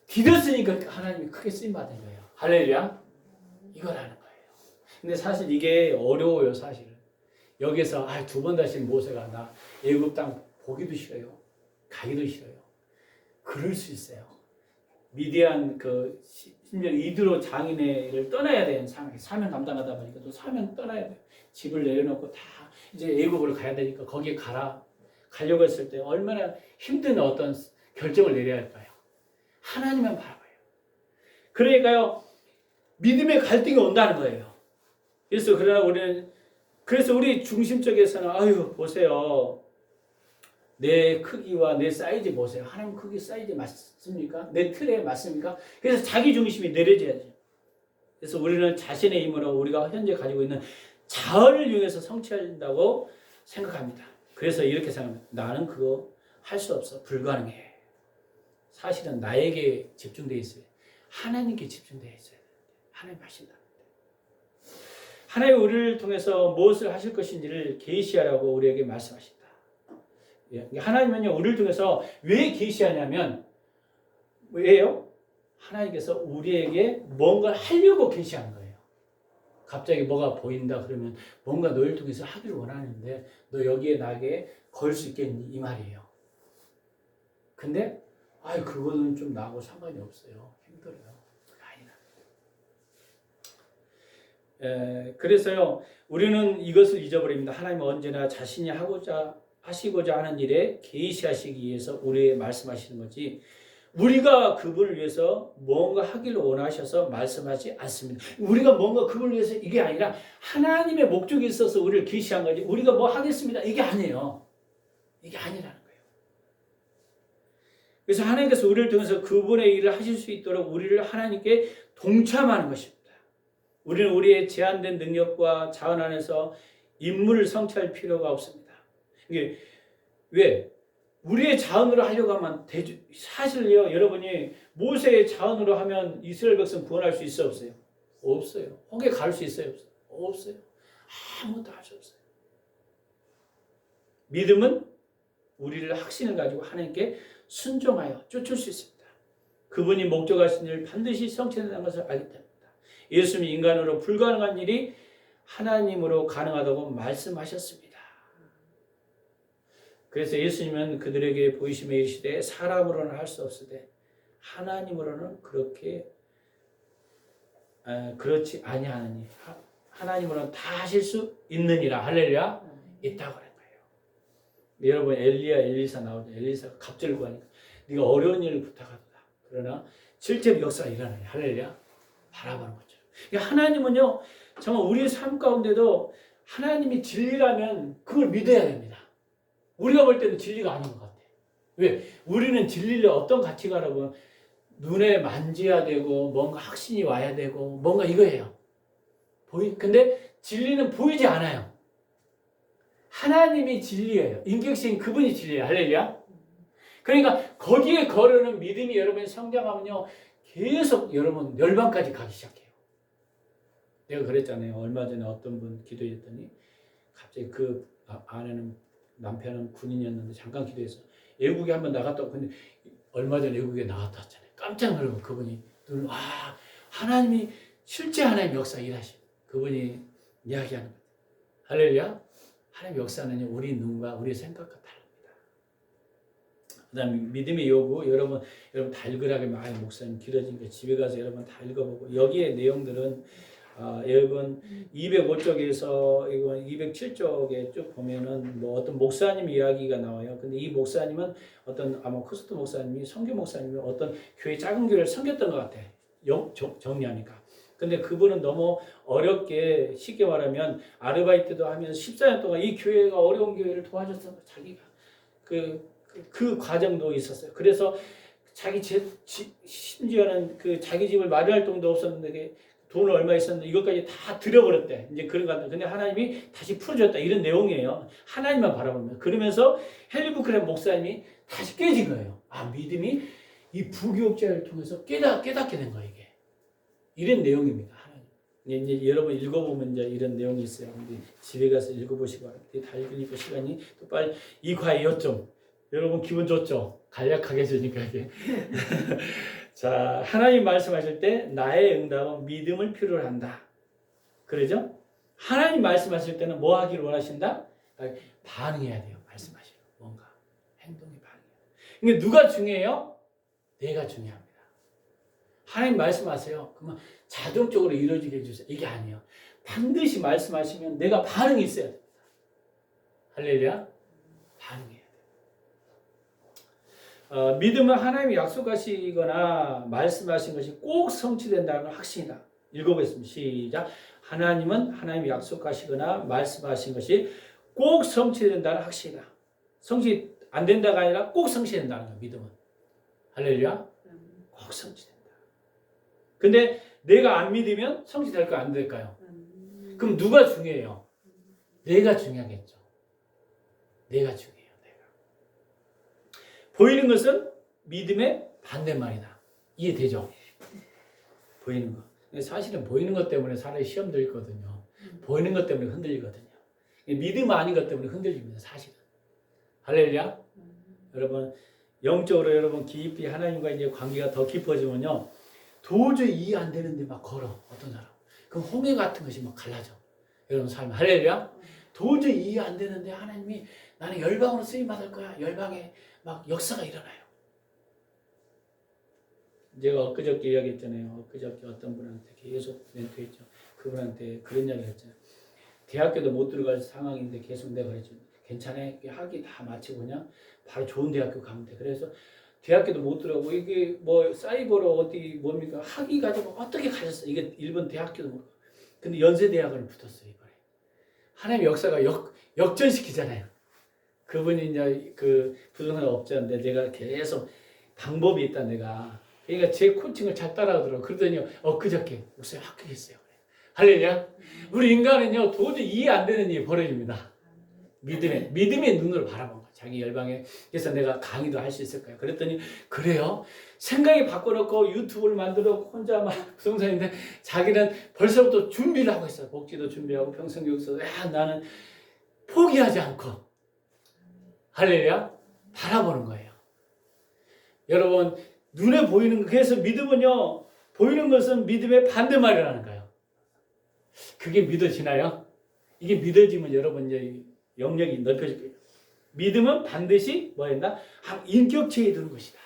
디뎠으니까 하나님이 크게 쓰임받은 거예요. 할렐루야. 이걸 하는 거예요. 근데 사실 이게 어려워요. 사실은. 여기서 두 번 다시 모세가 나 애굽 땅 보기도 싫어요. 가기도 싫어요. 그럴 수 있어요. 미디안 심지어 이드로 장인애를 떠나야 되는 상황에 사명 감당하다 보니까 또 사명 떠나야 돼요. 집을 내려놓고 다 이제 애굽으로 가야 되니까 거기에 가려고 했을 때 얼마나 힘든 어떤 결정을 내려야 할까요? 하나님만 바라봐요. 그러니까요, 믿음의 갈등이 온다는 거예요. 그래서 우리 중심 쪽에서는 보세요. 내 크기와 내 사이즈 보세요. 하나님 크기 사이즈 맞습니까? 내 틀에 맞습니까? 그래서 자기 중심이 내려져야죠. 그래서 우리는 자신의 힘으로 우리가 현재 가지고 있는 자원을 이용해서 성취한다고 생각합니다. 그래서 이렇게 생각합니다. 나는 그거 할 수 없어. 불가능해. 사실은 나에게 집중되어 있어요. 하나님께 집중되어 있어요. 하나님 하신다. 하나님 우리를 통해서 무엇을 하실 것인지를 계시하라고 우리에게 말씀하신다. 하나님은요, 우리를 통해서 왜 계시하냐면, 왜요? 하나님께서 우리에게 뭔가를 하려고 계시하는 거예요. 갑자기 뭐가 보인다 그러면 뭔가 너를 통해서 하기를 원하는데 너 여기에 나게 걸 수 있겠니? 이 말이에요. 근데 그거는 좀 나하고 상관이 없어요. 힘들어요. 아니다. 그래서요, 우리는 이것을 잊어버립니다. 하나님은 언제나 자신이 하시고자 하는 일에 계시하시기 위해서 우리에게 말씀하시는 거지, 우리가 그분을 위해서 뭔가 하기를 원하셔서 말씀하지 않습니다. 우리가 뭔가 그분을 위해서 이게 아니라 하나님의 목적이 있어서 우리를 계시한 거지, 우리가 뭐 하겠습니다 이게 아니에요. 이게 아니라는 거예요. 그래서 하나님께서 우리를 통해서 그분의 일을 하실 수 있도록 우리를 하나님께 동참하는 것입니다. 우리는 우리의 제한된 능력과 자원 안에서 임무를 성취할 필요가 없습니다. 이게 왜? 우리의 자원으로 하려고 하면 사실요, 여러분이 모세의 자원으로 하면 이스라엘 백성 구원할 수 있어요, 없어요? 없어요. 홍해 갈 수 있어요, 없어요? 없어요. 아무것도 할 수 없어요. 믿음은 우리를 확신을 가지고 하나님께 순종하여 쫓을 수 있습니다. 그분이 목적하신 일을 반드시 성취한다는 것을 알기 때문입니다. 예수님이 인간으로 불가능한 일이 하나님으로 가능하다고 말씀하셨습니다. 그래서 예수님은 그들에게 보이심에 이르시되 사람으로는 할 수 없으되 하나님으로는 그렇지 아니하느니 하나님으로는 다 하실 수 있느니라. 할렐루야. 있다고 하는 거예요. 여러분 엘리야 엘리사 나오죠. 엘리사가 갑절을 구하니까 네가 어려운 일을 부탁하도다. 그러나 실제로 역사가 일어나요. 할렐루야. 바라보는 거죠. 하나님은요 정말 우리의 삶 가운데도 하나님이 진리라면 그걸 믿어야 됩니다. 우리가 볼 때는 진리가 아닌 것 같아요. 왜? 우리는 진리를 어떤 가치가라고 눈에 만져야 되고 뭔가 확신이 와야 되고 뭔가 이거예요. 근데 진리는 보이지 않아요. 하나님이 진리예요. 인격신 그분이 진리예요. 할렐루야. 그러니까 거기에 거르는 믿음이 여러분이 성장하면요 계속 여러분 열방까지 가기 시작해요. 내가 그랬잖아요. 얼마 전에 어떤 분 기도했더니 갑자기 그 아내는 남편은 군인이었는데 잠깐 기도해서 외국에 한번 나갔다 근데 얼마 전에 외국에 나갔다 왔잖아요. 깜짝 놀라고 그분이 눈을 하나님이 실제 하나님 역사 일하시고 그분이 이야기하는 거예요. 할렐루야. 하나님 역사는요 우리 눈과 우리 생각과 다릅니다. 그다음에 믿음의 요구 여러분 달그락에 많이 목사님 길어진 거 집에 가서 여러분 다 읽어보고 여기에 내용들은 여러분 205쪽에서 이건 207쪽에 쭉 보면은 뭐 어떤 목사님 이야기가 나와요. 근데 이 목사님은 어떤 아마 코스트 목사님이 선교 목사님이 어떤 교회 작은 교회를 섬겼던 것 같아. 정리하니까. 근데 그분은 너무 어렵게 쉽게 말하면 아르바이트도 하면서 14년 동안 이 교회가 어려운 교회를 도와줬어. 자기가 그 과정도 있었어요. 그래서 자기 심지어는 그 자기 집을 마련할 돈도 없었는데 돈을 얼마 있었는데 이것까지 다 들여버렸대. 이제 그런 것 같아. 근데 하나님이 다시 풀어줬다. 이런 내용이에요. 하나님만 바라보면. 그러면서 헨리 부크렘 목사님이 다시 깨진 거예요. 믿음이 이 부교육자를 통해서 깨닫게 된 거예요. 이게. 이런 내용입니다. 하나님. 이제 여러분 읽어보면 이제 이런 내용이 있어요. 근데 집에 가서 읽어보시기 바랍니다. 다 읽으니까 시간이 또 빨리 이 과의 요점. 여러분 기분 좋죠? 간략하게 해주니까 이게. 자, 하나님 말씀하실 때 나의 응답은 믿음을 필요로 한다. 그러죠? 하나님 말씀하실 때는 뭐 하기를 원하신다? 반응해야 돼요. 말씀하시고 뭔가 행동이 반응해야 돼요. 근데 누가 중요해요? 내가 중요합니다. 하나님 말씀하세요. 그러면 자동적으로 이루어지게 해주세요. 이게 아니에요. 반드시 말씀하시면 내가 반응이 있어야 됩니다. 할렐루야. 반응해야 돼요. 믿음은 하나님이 약속하시거나 말씀하신 것이 꼭 성취된다는 확신이다. 읽어보겠습니다. 시작. 하나님은 하나님이 약속하시거나 말씀하신 것이 꼭 성취된다는 확신이다. 성취 안 된다가 아니라 꼭 성취된다는 거예요. 믿음은. 할렐루야. 꼭 성취된다. 근데 내가 안 믿으면 성취될까요? 안 될까요? 그럼 누가 중요해요? 내가 중요하겠죠. 내가 중요해요. 내가. 보이는 것은 믿음의 반대말이다. 이해되죠? 보이는 거. 사실은 보이는 것 때문에 사람이 시험 들거든요. 보이는 것 때문에 흔들리거든요. 믿음 아닌 것 때문에 흔들립니다. 사실은. 할렐루야. 여러분 영적으로 여러분 깊이 하나님과 이제 관계가 더 깊어지면요. 도저히 이해 안 되는데 막 걸어. 어떤 사람. 그럼 홍해 같은 것이 막 갈라져. 여러분 삶. 할렐루야. 도저히 이해 안 되는데 하나님이 나는 열방으로 쓰임 받을 거야. 열방에 막 역사가 일어나요. 제가 엊그저께 이야기했잖아요. 엊그저께 어떤 분한테 계속 멘토했죠. 그분한테 그런 이야기를 했잖아요. 대학교도 못 들어갈 상황인데 계속 내가 그랬죠. 괜찮아. 학위 다 마치고 그냥 바로 좋은 대학교 가면 돼. 그래서 대학교도 못 들어가고 이게 뭐 사이버로 어디 뭡니까 학위 가지고 어떻게 가셨어? 이게 일본 대학교도 못. 근데 연세대학을 붙었어요 이번에. 하나님의 역사가 역전시키잖아요. 그분이 이제 그 부동산 업자인데 내가 계속 방법이 있다 내가. 그러니까 제 코칭을 잘 따라하더라고. 그러더니 엊그저께 목사님 합격했어요. 할렐루야. 우리 인간은요 도저히 이해 안 되는 일이 벌어집니다. 믿음의 눈으로 바라본 거야. 자기 열방에. 그래서 내가 강의도 할 수 있을까요? 그랬더니 그래요. 생각이 바꿔놓고 유튜브를 만들었고 혼자 막 부동산인데 자기는 벌써부터 준비를 하고 있어요. 복지도 준비하고 평생교육서도 나는 포기하지 않고 할렐루야 바라보는 거예요. 여러분 눈에 보이는 거 그래서 믿음은요 보이는 것은 믿음의 반대말이라는 거예요. 그게 믿어지나요? 이게 믿어지면 여러분 이제 영역이 넓혀질 거예요. 믿음은 반드시 뭐 했나? 인격체에 드는 것이다.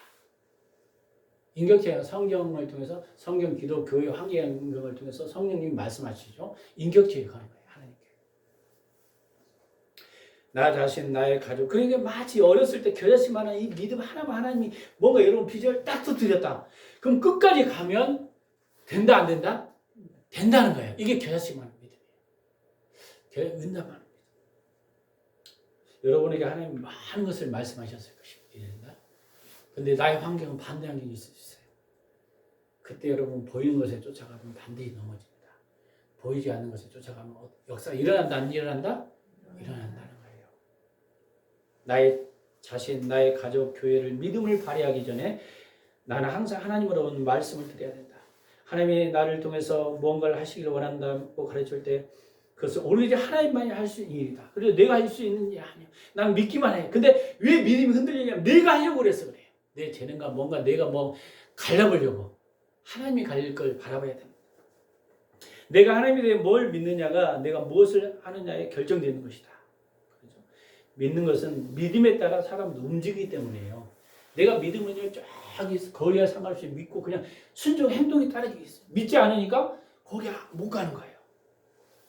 인격체는 성경을 통해서 성경 기도 교회 환경을 통해서 성령님이 말씀하시죠. 인격체에 가는 거예요. 나 자신, 나의 가족. 그러니까 마치 어렸을 때 겨자씨만한 이 믿음 하나님이 뭔가 여러분 비전을 딱 터뜨렸다. 그럼 끝까지 가면 된다 안 된다? 된다는 거예요. 이게 겨자씨만한 믿음이에요. 은담하는 믿음. 여러분에게 하나님 많은 것을 말씀하셨을 것입니다. 근데 나의 환경은 반대 환경이 있을 수 있어요. 그때 여러분 보이는 것에 쫓아가면 반드시 넘어집니다. 보이지 않는 것에 쫓아가면 역사가 일어난다 안 일어난다? 일어난다는 거예요. 나의 자신, 나의 가족, 교회를 믿음을 발휘하기 전에 나는 항상 하나님으로 말씀을 드려야 된다. 하나님이 나를 통해서 무언가를 하시기를 원한다고 가르칠 때 그것을 오로지 하나님만이 할 수 있는 일이다. 그래서 내가 할 수 있는 게 아니야. 난 믿기만 해. 근데 왜 믿음이 흔들리냐면 내가 하려고 그래서 그래요. 내 재능과 뭔가 내가 뭐 갈라보려고. 하나님이 갈릴 걸 바라봐야 됩니다. 내가 하나님에 대해 뭘 믿느냐가 내가 무엇을 하느냐에 결정되는 것이다. 그렇죠? 믿는 것은 믿음에 따라 사람도 움직이기 때문이에요. 내가 믿으면요, 저기 거리와 상관없이 믿고 그냥 순종 행동이 따라지게 있어요. 믿지 않으니까 거기 못 가는 거예요.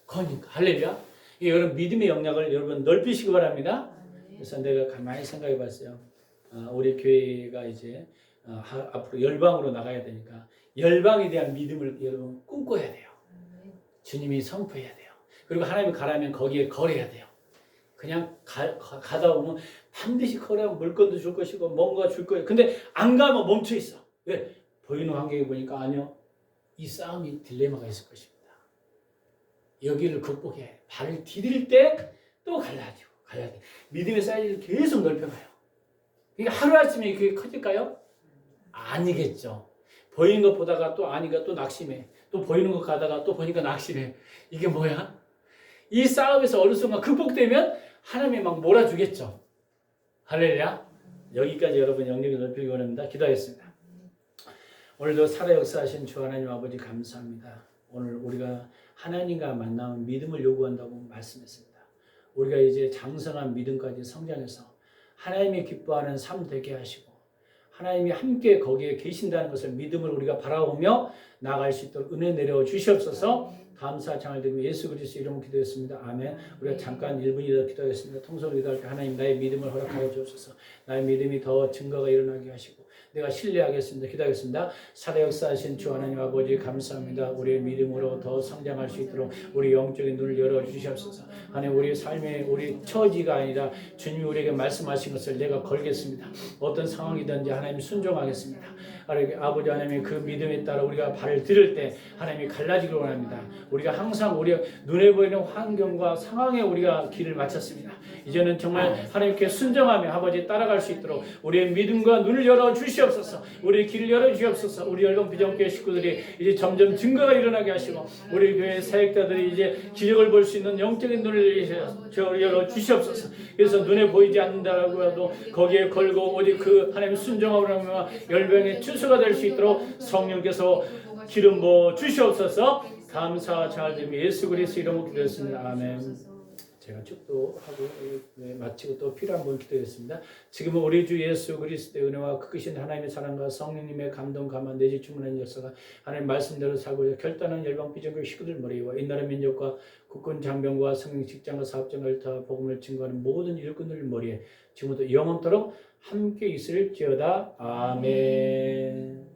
그러니까 할렐루야. 여러분 믿음의 영역을 여러분 넓히시기 바랍니다. 그래서 내가 가만히 생각해 봤어요. 우리 교회가 이제 앞으로 열방으로 나가야 되니까 열방에 대한 믿음을 여러분 꿈꿔야 돼요. 주님이 선포해야 돼요. 그리고 하나님이 가라면 거기에 거래해야 돼요. 그냥 가다 보면 반드시 거래하면 물건도 줄 것이고 뭔가 줄 거예요. 근데 안 가면 멈춰 있어. 왜? 보이는 환경에 보니까 아니요. 이 싸움이 딜레마가 있을 것입니다. 여기를 극복해야 해. 발을 디딜 때 또 가야 돼. 믿음의 사이즈를 계속 넓혀가요. 그러니까 하루아침에 그게 커질까요? 아니겠죠. 보이는 것 보다가 또 아니가 또 낙심해. 또 보이는 것 가다가 또 보니까 낙심해. 이게 뭐야? 이 싸움에서 어느 순간 극복되면 하나님이 막 몰아주겠죠. 할렐루야. 여기까지 여러분 영역을 넓히기 원합니다. 기도하겠습니다. 오늘도 살아 역사하신 주 하나님 아버지 감사합니다. 오늘 우리가 하나님과 만나면 믿음을 요구한다고 말씀했습니다. 우리가 이제 장성한 믿음까지 성장해서 하나님이 기뻐하는 삶 되게 하시고 하나님이 함께 거기에 계신다는 것을 믿음을 우리가 바라보며 나아갈 수 있도록 은혜 내려 주시옵소서. 감사 장을 드리며 예수 그리스도 이름으로 기도했습니다. 아멘. 우리가 잠깐 1분이라도 기도하겠습니다. 통성으로 기도할 때 하나님 나의 믿음을 허락하여 주옵소서. 나의 믿음이 더 증거가 일어나게 하시고 내가 신뢰하겠습니다. 기도하겠습니다. 살아 역사하신 주 하나님 아버지 감사합니다. 우리의 믿음으로 더 성장할 수 있도록 우리 영적인 눈을 열어주시옵소서. 하나님 우리 삶의 우리 처지가 아니라 주님이 우리에게 말씀하신 것을 내가 걸겠습니다. 어떤 상황이든지 하나님 순종하겠습니다. 아버지 하나님의 그 믿음에 따라 우리가 발을 들을 때 하나님이 갈라지기를 원합니다. 우리가 항상 우리 눈에 보이는 환경과 상황에 우리가 길을 마쳤습니다. 이제는 정말 하나님께 순종하며 아버지 따라갈 수 있도록 우리의 믿음과 눈을 열어 주시옵소서. 우리의 길을 열어 주시옵소서. 우리 열방 비전교회 식구들이 이제 점점 증거가 일어나게 하시고 우리 교회 사역자들이 이제 기적을 볼 수 있는 영적인 눈을 열어 주시옵소서. 그래서 눈에 보이지 않는다라고 해도 거기에 걸고 오직 그 하나님 순종하고 나면 열방의 추수가 될 수 있도록 성령께서 기름 부어 주시옵소서. 감사 잘 드리며 예수 그리스도 이름으로 기도했습니다. 아멘. 제가 축도하고 마치고 또 필요한 분 기도했습니다. 지금은 우리 주 예수 그리스도의 은혜와 그 크신 하나님의 사랑과 성령님의 감동 감화 내지 충만한 역사가 하나님 말씀대로 살고 결단한 열방 비전교회 식구들 머리와 이 나라 민족과 국군 장병과 성령 직장과 사업장을 다 복음을 증거하는 모든 일꾼들 머리에 지금부터 영원토록 함께 있을지어다. 아멘.